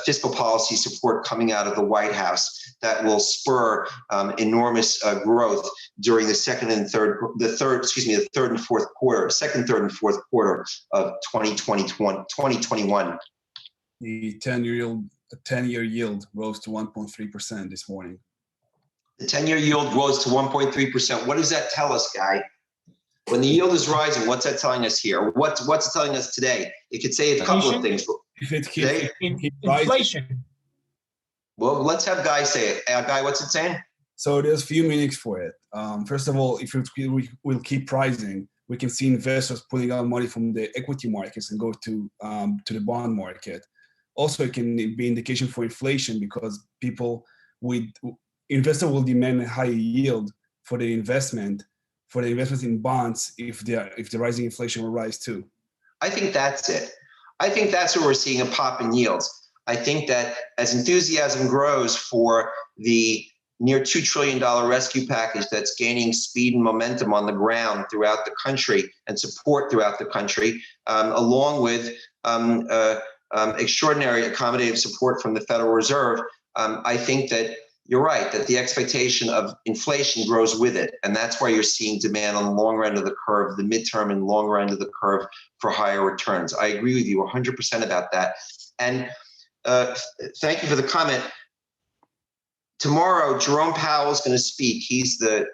fiscal policy support coming out of the White House that will spur enormous growth during the third and fourth quarter of 2021. The 10-year yield rose to 1.3% this morning. The 10-year yield rose to 1.3%. What does that tell us, Guy? When the yield is rising, what's that telling us here? What's it telling us today? It could say a couple of things. If it keeps Inflation. Well, let's have Guy say it. Guy, what's it saying? So there's a few meanings for it. First of all, if we will keep rising, we can see investors pulling out money from the equity markets and go to the bond market. Also, it can be indication for inflation because investors will demand a higher yield for the investments in bonds if the rising inflation will rise too. I think that's it. I think that's where we're seeing a pop in yields. I think that as enthusiasm grows for the near $2 trillion rescue package that's gaining speed and momentum on the ground throughout the country and support throughout the country, along with extraordinary accommodative support from the Federal Reserve, I think that you're right, that the expectation of inflation grows with it. And that's why you're seeing demand on the longer end of the curve, the midterm and longer end of the curve for higher returns. I agree with you 100% about that. And thank you for the comment. Tomorrow, Jerome Powell is going to speak. He's the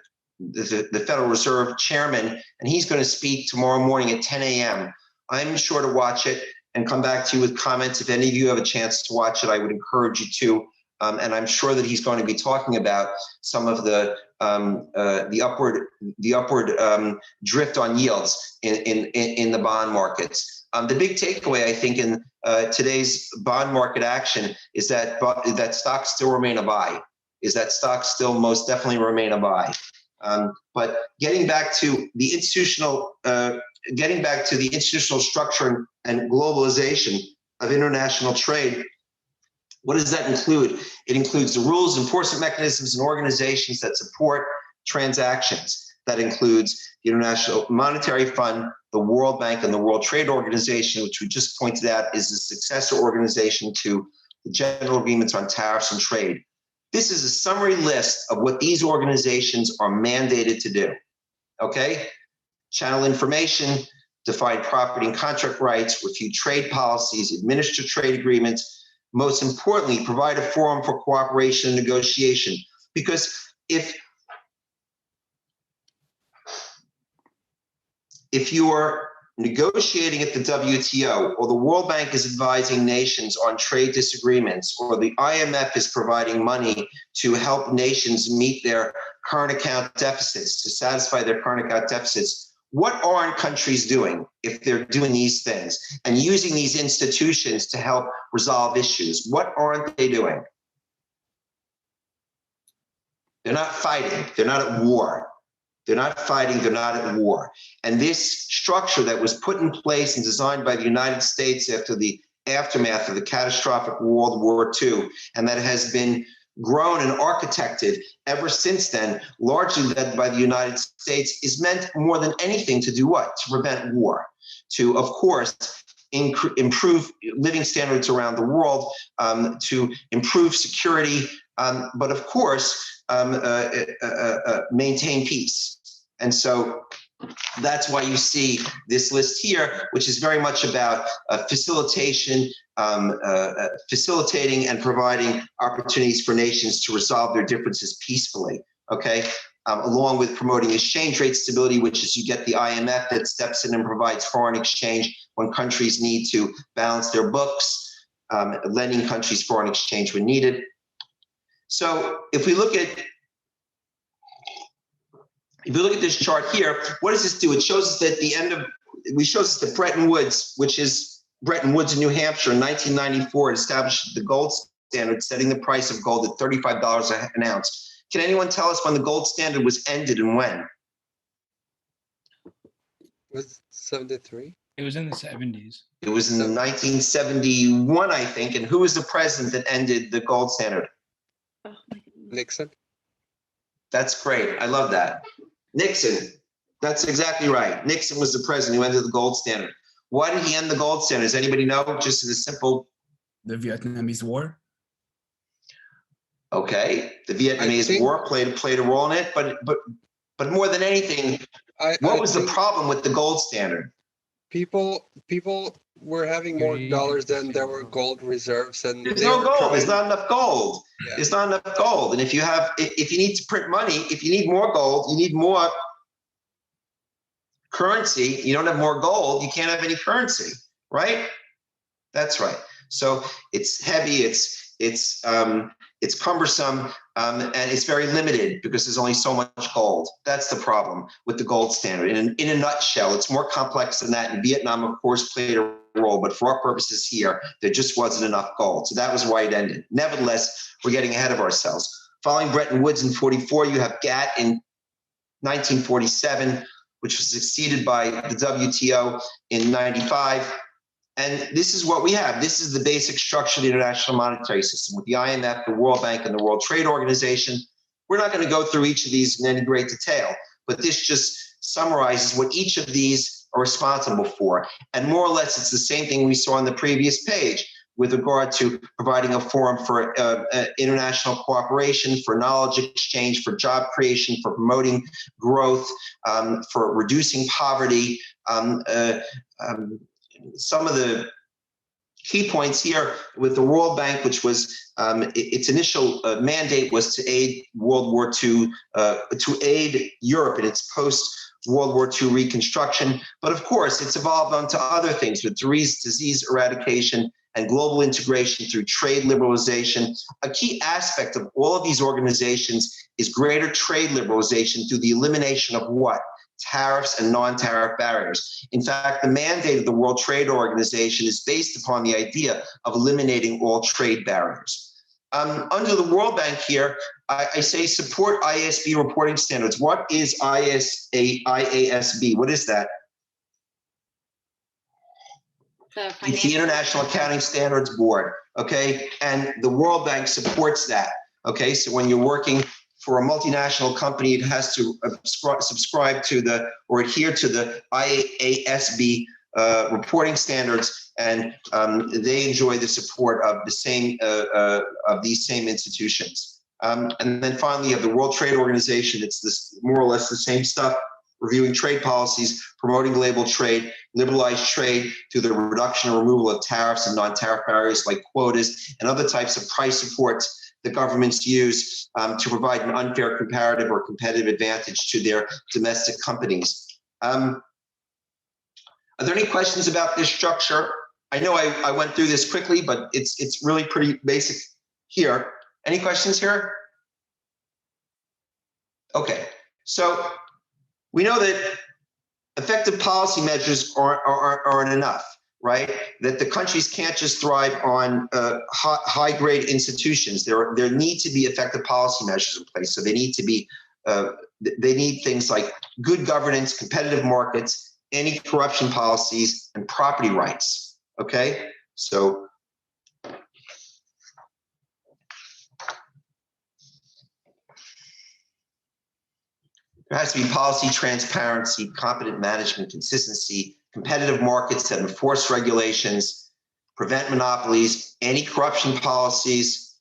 Federal Reserve chairman, and he's going to speak tomorrow morning at 10 a.m. I'm sure to watch it and come back to you with comments. If any of you have a chance to watch it, I would encourage you to. And I'm sure that he's going to be talking about some of the upward drift on yields in the bond markets. The big takeaway, I think, in today's bond market action is that stocks still remain a buy. Is that stocks still most definitely remain a buy. But getting back to the institutional structure and globalization of international trade. What does that include? It includes the rules, enforcement mechanisms, and organizations that support transactions. That includes the International Monetary Fund, the World Bank, and the World Trade Organization, which we just pointed out is the successor organization to the General Agreements on Tariffs and Trade. This is a summary list of what these organizations are mandated to do. Okay? Channel information, define property and contract rights, refute trade policies, administer trade agreements. Most importantly, provide a forum for cooperation and negotiation. Because if you are negotiating at the WTO, or the World Bank is advising nations on trade disagreements, or the IMF is providing money to help nations meet their current account deficits, to satisfy their current account deficits, what aren't countries doing if they're doing these things and using these institutions to help resolve issues? What aren't they doing? They're not fighting. They're not at war. They're not fighting, they're not at war. And this structure that was put in place and designed by the United States after the aftermath of the catastrophic World War II, and that has been grown and architected ever since then, largely led by the United States, is meant more than anything to do what? To prevent war, to, of course, improve living standards around the world, to improve security, but of course, maintain peace. And so that's why you see this list here, which is very much about facilitation, facilitating and providing opportunities for nations to resolve their differences peacefully, okay? Along with promoting exchange rate stability, which is you get the IMF that steps in and provides foreign exchange when countries need to balance their books, lending countries foreign exchange when needed. So if we look at this chart here, what does this do? It shows us that at the end of, shows us that Bretton Woods, which is Bretton Woods in New Hampshire in 1994, established the gold standard, setting the price of gold at $35 an ounce. Can anyone tell us when the gold standard was ended and when? Was it 73? It was in the 70s. It was in 1971, I think. And who was the president that ended the gold standard? Oh, my goodness. Nixon? That's great. I love that. Nixon. That's exactly right. Nixon was the president who ended the gold standard. Why did he end the gold standard? Does anybody know? Just as a simple. The Vietnamese War. Okay, the Vietnamese War played a role in it, but more than anything, what was the problem with the gold standard? People were having more dollars than there were gold reserves, and there's no gold. There's not enough gold. Yeah. There's not enough gold, and if you need to print money, if you need more gold, you need more currency. You don't have more gold, you can't have any currency, right? That's right. So it's heavy. It's cumbersome, and it's very limited because there's only so much gold. That's the problem with the gold standard. In a nutshell, it's more complex than that. And Vietnam, of course, played a role, but for our purposes here, there just wasn't enough gold. So that was why it ended. Nevertheless, we're getting ahead of ourselves. Following Bretton Woods in 44, you have GATT in 1947, which was succeeded by the WTO in 95. And this is what we have. This is the basic structure of the international monetary system with the IMF, the World Bank, and the World Trade Organization. We're not going to go through each of these in any great detail, but this just summarizes what each of these are responsible for. And more or less, it's the same thing we saw on the previous page with regard to providing a forum for international cooperation, for knowledge exchange, for job creation, for promoting growth, for reducing poverty, some of the key points here with the World Bank, which was its initial mandate was to aid World War II, to aid Europe in its post-World War II reconstruction. But of course, it's evolved onto other things with disease eradication and global integration through trade liberalization. A key aspect of all of these organizations is greater trade liberalization through the elimination of what? Tariffs and non-tariff barriers. In fact, the mandate of the World Trade Organization is based upon the idea of eliminating all trade barriers. Under the World Bank here, I say support IASB reporting standards. What is IASB? What is that? It's the International Accounting Standards Board, okay? And the World Bank supports that, okay? So when you're working for a multinational company, it has to subscribe to or adhere to the IASB reporting standards, and they enjoy the support of the same of these same institutions. And then finally, you have the World Trade Organization. It's this more or less the same stuff, reviewing trade policies, promoting global trade, liberalized trade through the reduction or removal of tariffs and non-tariff barriers like quotas and other types of price supports that governments use to provide an unfair comparative or competitive advantage to their domestic companies. Are there any questions about this structure? I know I went through this quickly, but it's really pretty basic here. Any questions here? Okay, so we know that effective policy measures aren't enough, right? That the countries can't just thrive on high-grade institutions. There need to be effective policy measures in place. So they need to be they need things like good governance, competitive markets, anti-corruption policies, and property rights. Okay, so there has to be policy transparency, competent management, consistency, competitive markets that enforce regulations, prevent monopolies, anti-corruption policies,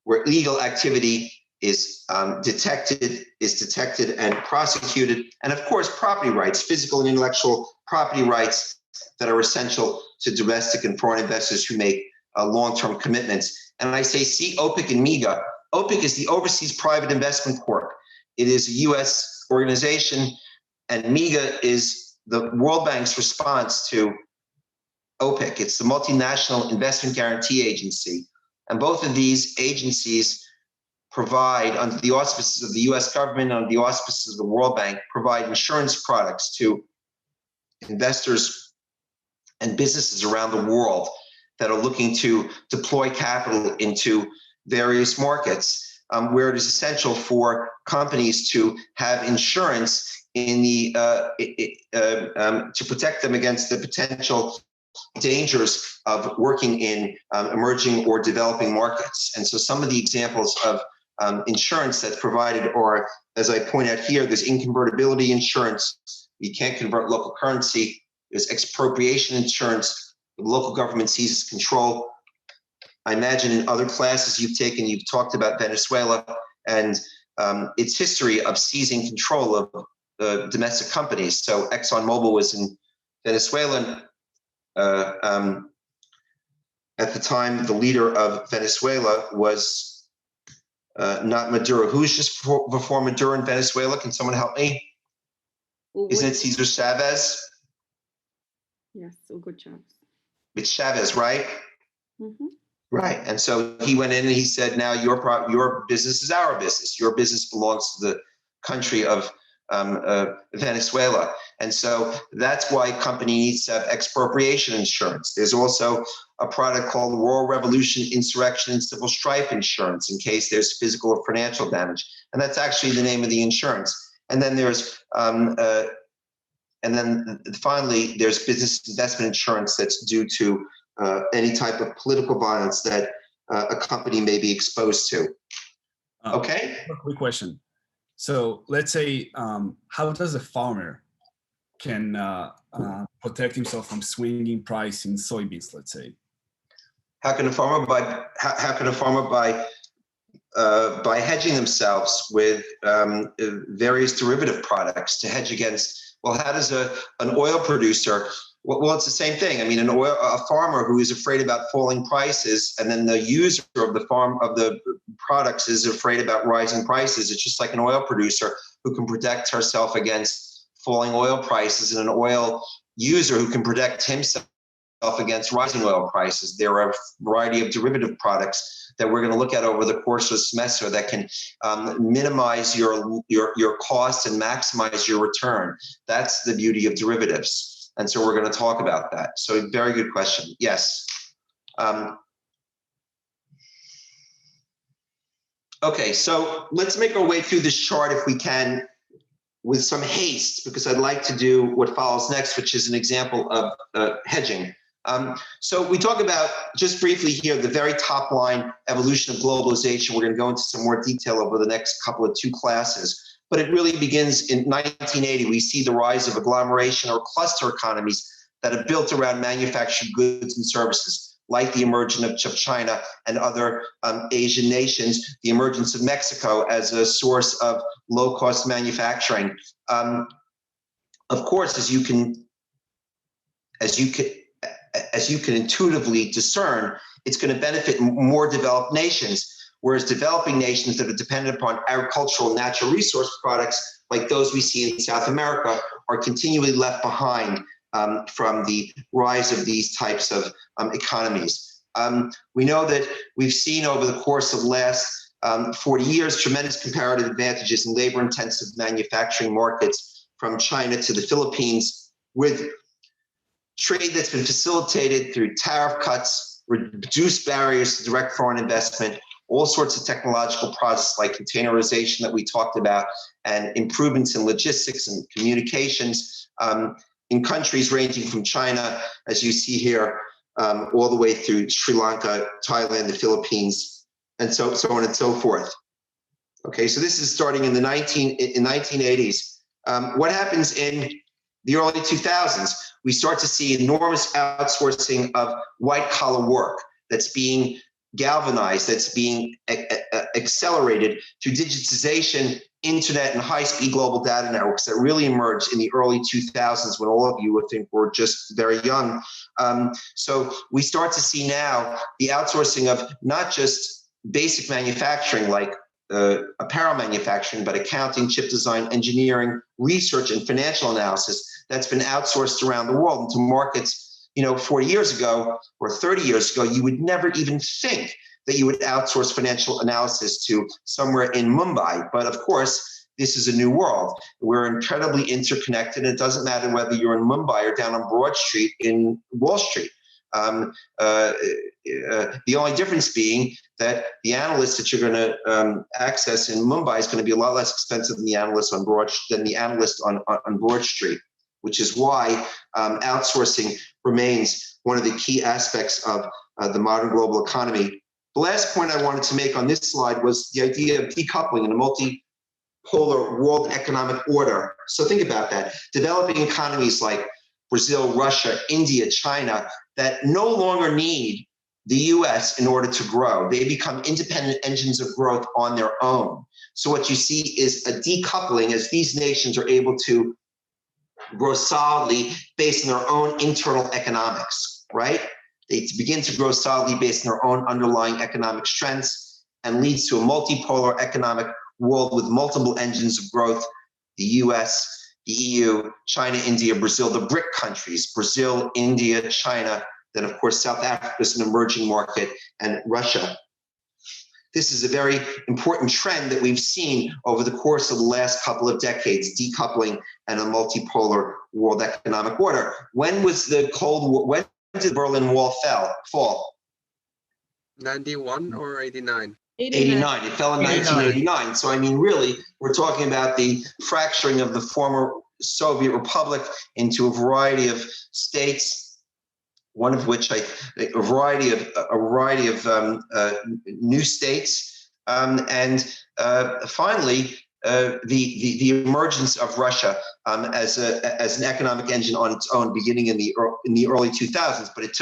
where illegal activity is detected and prosecuted, and of course, property rights, physical and intellectual property rights that are essential to domestic and foreign investors who make long-term commitments. And I say, see OPIC and MIGA. OPIC is the Overseas Private Investment Corp. It is a U.S. organization, and MIGA is the World Bank's response to OPIC. It's the Multinational Investment Guarantee Agency. And both of these agencies provide, under the auspices of the U.S. government, under the auspices of the World Bank, provide insurance products to investors and businesses around the world that are looking to deploy capital into various markets. Where it is essential for companies to have insurance in the to protect them against the potential dangers of working in emerging or developing markets. And so some of the examples of insurance that's provided are, as I point out here, there's inconvertibility insurance. You can't convert local currency. There's expropriation insurance. The local government seizes control. I imagine in other classes you've taken, you've talked about Venezuela and its history of seizing control of domestic companies. So ExxonMobil was in Venezuela. At the time, the leader of Venezuela was not Maduro. Who's just before Maduro in Venezuela? Can someone help me? Isn't it Cesar Chavez? Yes, Hugo Chavez. It's Chavez, right? Mm-hmm. Right, and so he went in and he said, now your business is our business. Your business belongs to the country of Venezuela. And so that's why company needs to have expropriation insurance. There's also a product called Royal Revolution Insurrection and Civil Strife Insurance in case there's physical or financial damage. And that's actually the name of the insurance. And then there's finally, there's business investment insurance that's due to any type of political violence that a company may be exposed to. Okay? Quick question. So let's say, how does a farmer can protect himself from swinging price in soybeans, let's say? How can a farmer by hedging themselves with various derivative products to hedge against? Well, how does an oil producer? Well, it's the same thing. I mean, a farmer who is afraid about falling prices, and then the user of the products is afraid about rising prices. It's just like an oil producer who can protect herself against falling oil prices, and an oil user who can protect himself against rising oil prices. There are a variety of derivative products that we're going to look at over the course of the semester that can minimize your cost and maximize your return. That's the beauty of derivatives. And so we're going to talk about that. So very good question. Yes. Okay, so let's make our way through this chart if we can with some haste, because I'd like to do what follows next, which is an example of hedging. So we talk about, just briefly here, the very top line evolution of globalization. We're going to go into some more detail over the next couple of 2 classes. But it really begins in 1980. We see the rise of agglomeration or cluster economies that are built around manufactured goods and services, like the emergence of China and other Asian nations, the emergence of Mexico as a source of low-cost manufacturing. Of course, as you can intuitively discern, it's going to benefit more developed nations. Whereas developing nations that are dependent upon agricultural and natural resource products, like those we see in South America, are continually left behind from the rise of these types of economies. We know that we've seen over the course of the last 40 years tremendous comparative advantages in labor-intensive manufacturing markets from China to the Philippines, with trade that's been facilitated through tariff cuts, reduced barriers to direct foreign investment, all sorts of technological processes like containerization that we talked about, and improvements in logistics and communications in countries ranging from China, as you see here, all the way through Sri Lanka, Thailand, the Philippines, and so on and so forth. Okay, so this is starting in the 1980s. What happens in the early 2000s? We start to see enormous outsourcing of white-collar work that's being galvanized, that's being accelerated through digitization, internet, and high-speed global data networks that really emerged in the early 2000s when all of you, I think, were just very young. So we start to see now the outsourcing of not just basic manufacturing like apparel manufacturing, but accounting, chip design, engineering, research, and financial analysis that's been outsourced around the world into markets, 40 years ago or 30 years ago, you would never even think that you would outsource financial analysis to somewhere in Mumbai. But of course, this is a new world. We're incredibly interconnected. It doesn't matter whether you're in Mumbai or down on Broad Street in Wall Street. The only difference being that the analyst that you're going to access in Mumbai is going to be a lot less expensive than the analyst on Broad Street, which is why outsourcing remains one of the key aspects of the modern global economy. The last point I wanted to make on this slide was the idea of decoupling in a multipolar world economic order. So think about that. Developing economies like Brazil, Russia, India, China, that no longer need the US in order to grow. They become independent engines of growth on their own. So what you see is a decoupling as these nations are able to grow solidly based on their own internal economics, right? They begin to grow solidly based on their own underlying economic strengths and leads to a multipolar economic world with multiple engines of growth: the US, the EU, China, India, Brazil, the BRIC countries, Brazil, India, China, then of course South Africa is an emerging market, and Russia. This is a very important trend that we've seen over the course of the last couple of decades, decoupling and a multipolar world economic order. When was the Cold War, when did the Berlin Wall fall? 91 or 89? 89. It fell in 1989. So I mean, really, we're talking about the fracturing of the former Soviet Republic into a variety of states, one of which a variety of new states, and finally the emergence of Russia as an economic engine on its own, beginning in the early 2000s. But it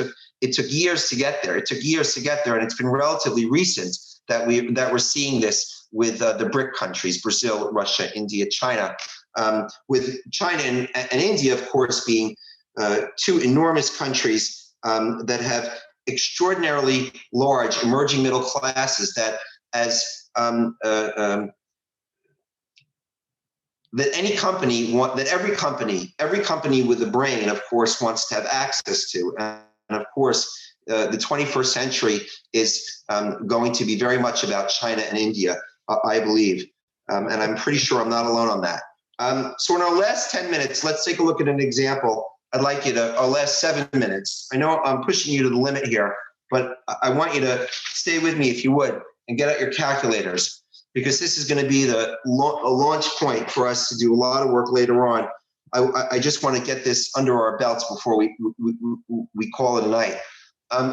took years to get there. It took years to get there, and it's been relatively recent that we're seeing this with the BRIC countries: Brazil, Russia, India, China. With China and India, of course, being two enormous countries that have extraordinarily large emerging middle classes that every company with a brain, of course, wants to have access to. And of course, the 21st century is going to be very much about China and India, I believe. And I'm pretty sure I'm not alone on that. So in our last 10 minutes, let's take a look at an example. I'd like you to, our last 7 minutes. I know I'm pushing you to the limit here, but I want you to stay with me if you would and get out your calculators, because this is going to be a launch point for us to do a lot of work later on. I just want to get this under our belts before we call it a night.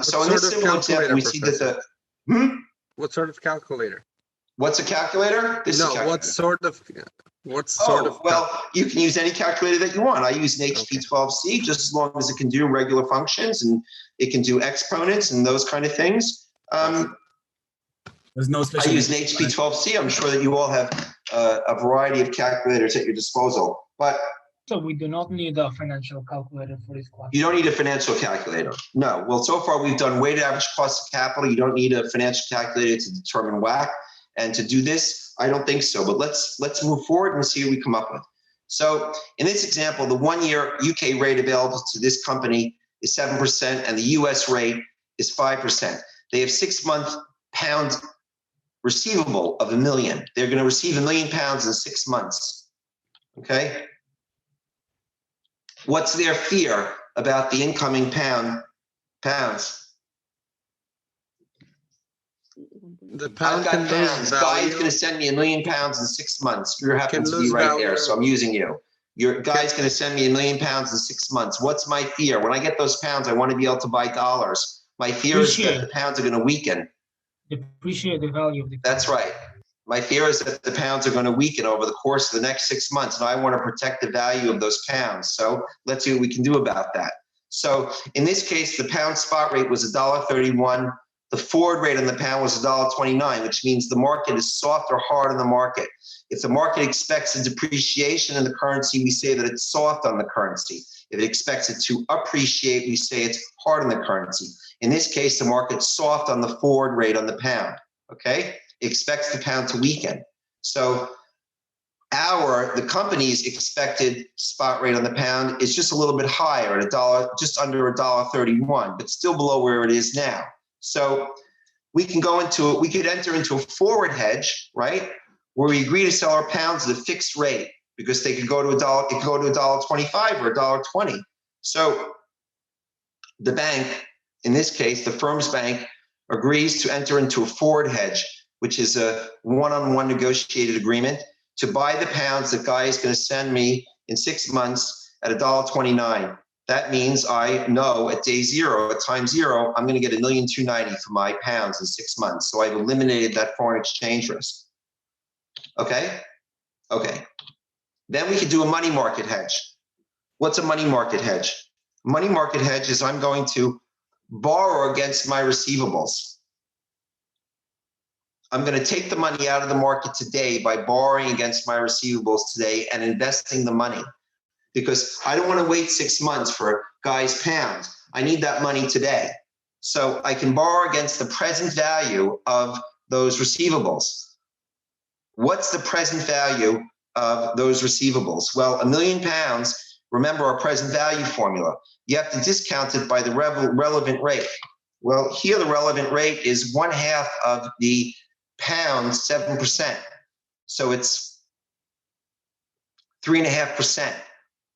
So in this simple example, we see that What sort of calculator? What's a calculator? What sort of? Well, you can use any calculator that you want. I use an HP12C just as long as it can do regular functions and it can do exponents and those kind of things. There's no special. I use an HP12C. I'm sure that you all have a variety of calculators at your disposal. But so we do not need a financial calculator for this class. You don't need a financial calculator. No. Well, so far we've done weighted average cost of capital. You don't need a financial calculator to determine WACC. And to do this, I don't think so. But let's move forward and see what we come up with. So in this example, the 1-year UK rate available to this company is 7%, and the US rate is 5%. They have 6-month pound receivable of $1 million. They're going to receive £1 million in 6 months. Okay. What's their fear about the incoming pounds? The pound I've can got lose pounds. Guy's value. going to send me £1 million in 6 months. You happen Can to be lose right value. there, so I'm using you. Your guy's going to send me £1 million in 6 months. What's my fear? When I get those pounds, I want to be able to buy dollars. My fear is that the pounds are going to weaken. Depreciate the value of the. That's right. My fear is that the pounds are going to weaken over the course of the next 6 months, and I want to protect the value of those pounds. So let's see what we can do about that. So in this case, the pound spot rate was $1.31. The forward rate on the pound was $1.29, which means the market is soft or hard on the market. If the market expects a depreciation in the currency, we say that it's soft on the currency. If it expects it to appreciate, we say it's hard on the currency. In this case, the market's soft on the forward rate on the pound, okay? It expects the pound to weaken. So the company's expected spot rate on the pound is just a little bit higher at just under $1.31, but still below where it is now. So we can we could enter into a forward hedge, right? Where we agree to sell our pounds at a fixed rate because they could go to $1.25 or $1.20. So the bank, in this case, the firm's bank, agrees to enter into a forward hedge, which is a one-on-one negotiated agreement to buy the pounds that Guy is going to send me in 6 months at $1.29. That means I know at day zero, at time zero, I'm going to get $1,290,000 for my pounds in 6 months. So I've eliminated that foreign exchange risk. Okay? Okay. Then we could do a money market hedge. What's a money market hedge? Money market hedge is I'm going to borrow against my receivables. I'm going to take the money out of the market today by borrowing against my receivables today and investing the money. Because I don't want to wait 6 months for Guy's pounds. I need that money today. So I can borrow against the present value of those receivables. What's the present value of those receivables? Well, £1 million, remember our present value formula. You have to discount it by the relevant rate. Well, here the relevant rate is 1/2 of the pound, 7%. So it's 3.5%.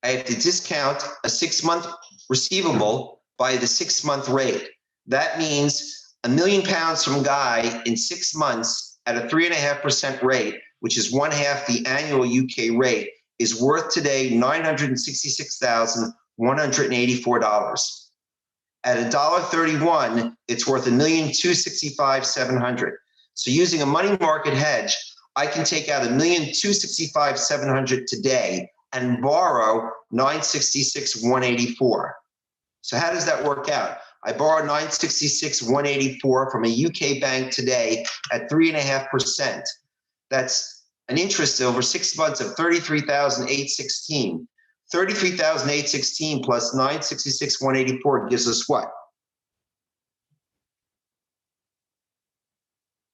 I have to discount a 6 month receivable by the 6 month rate. That means £1 million from Guy in 6 months at a 3.5% rate, which is 1/2 the annual UK rate, is worth today $966,184. At $1.31, it's worth $1,265,700. So using a money market hedge, I can take out $1,265,700 today and borrow $966,184. So how does that work out? I borrow $966,184 from a UK bank today at 3.5%. That's an interest over 6 months of $33,816. $33,816 plus $966,184 gives us what?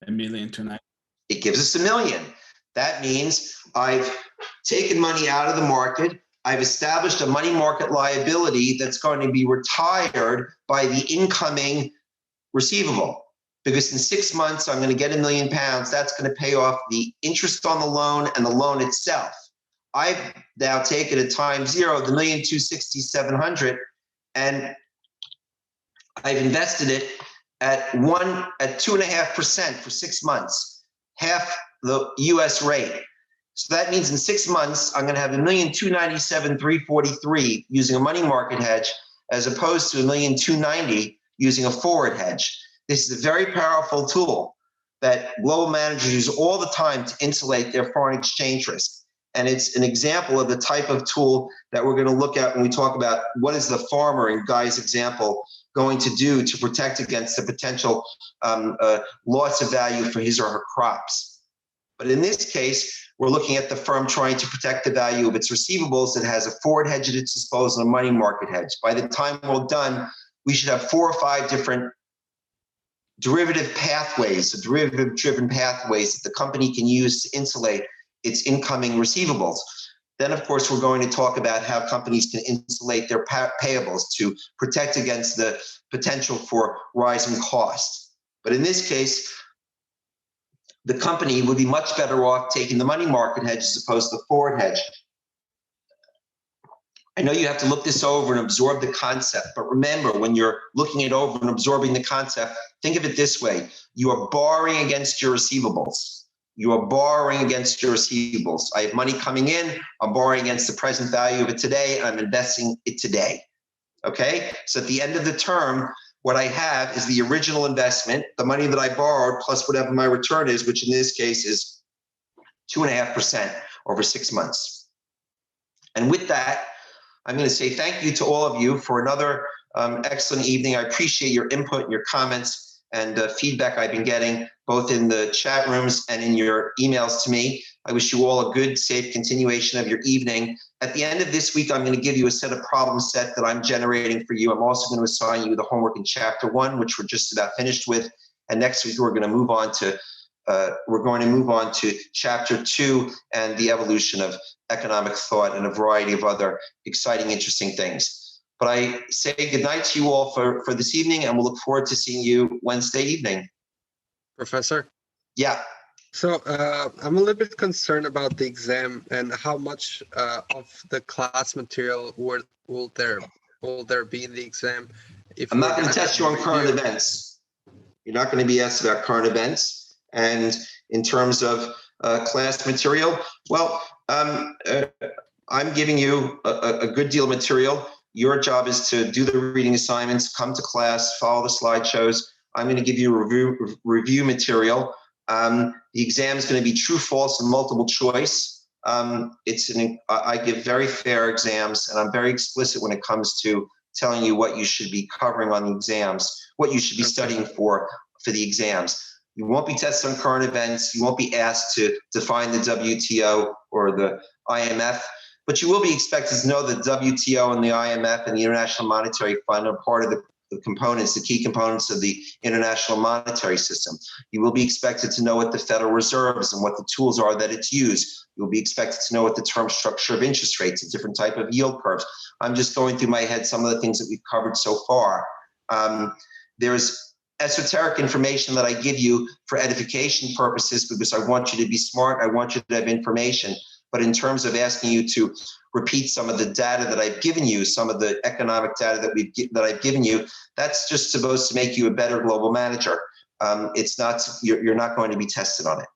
$1,290,000. It gives us $1 million. That means I've taken money out of the market. I've established a money market liability that's going to be retired by the incoming receivable. Because in 6 months, I'm going to get £1 million. That's going to pay off the interest on the loan and the loan itself. I've now taken at time zero the $1,267,700, and I've invested it at 2.5% for 6 months, half the US rate. So that means in 6 months, I'm going to have $1,297,343 using a money market hedge, as opposed to $1,290,000 using a forward hedge. This is a very powerful tool that global managers use all the time to insulate their foreign exchange risk. And it's an example of the type of tool that we're going to look at when we talk about what is the farmer, in Guy's example, going to do to protect against the potential loss of value for his or her crops. But in this case, we're looking at the firm trying to protect the value of its receivables. It has a forward hedge at its disposal, a money market hedge. By the time we're done, we should have 4 or 5 different derivative pathways, so derivative-driven pathways that the company can use to insulate its incoming receivables. Then, of course, we're going to talk about how companies can insulate their payables to protect against the potential for rising costs. But in this case, the company would be much better off taking the money market hedge as opposed to the forward hedge. I know you have to look this over and absorb the concept, but remember, when you're looking it over and absorbing the concept, think of it this way. You are borrowing against your receivables. You are borrowing against your receivables. I have money coming in, I'm borrowing against the present value of it today, I'm investing it today. Okay, so at the end of the term, what I have is the original investment, the money that I borrowed, plus whatever my return is, which in this case is 2.5% over 6 months. And with that, I'm going to say thank you to all of you for another excellent evening. I appreciate your input and your comments and feedback I've been getting, both in the chat rooms and in your emails to me. I wish you all a good, safe continuation of your evening. At the end of this week, I'm going to give you a set of problem set that I'm generating for you. I'm also going to assign you the homework in chapter 1, which we're just about finished with. And next week, we're going to move on to chapter 2 and the evolution of economic thought and a variety of other exciting, interesting things. But I say good night to you all for this evening, and we'll look forward to seeing you Wednesday evening. Professor? Yeah. So I'm a little bit concerned about the exam and how much of the class material will there be in the exam. If I'm not going to test you on current events. You're not going to be asked about current events. And in terms of class material, well, I'm giving you a good deal of material. Your job is to do the reading assignments, come to class, follow the slideshows. I'm going to give you review material. The exam is going to be true, false, and multiple choice. I give very fair exams, and I'm very explicit when it comes to telling you what you should be covering on the exams, what you should be studying for the exams. You won't be tested on current events. You won't be asked to define the WTO or the IMF, but you will be expected to know that WTO and the IMF and the International Monetary Fund are part of the components, the key components of the international monetary system. You will be expected to know what the Federal Reserve is and what the tools are that it's used. You'll be expected to know what the term structure of interest rates, a different type of yield curves. I'm just going through my head some of the things that we've covered so far. There's esoteric information that I give you for edification purposes because I want you to be smart. I want you to have information. But in terms of asking you to repeat some of the data that I've given you, some of the economic data that I've given you, that's just supposed to make you a better global manager. It's not, you're not going to be tested on it.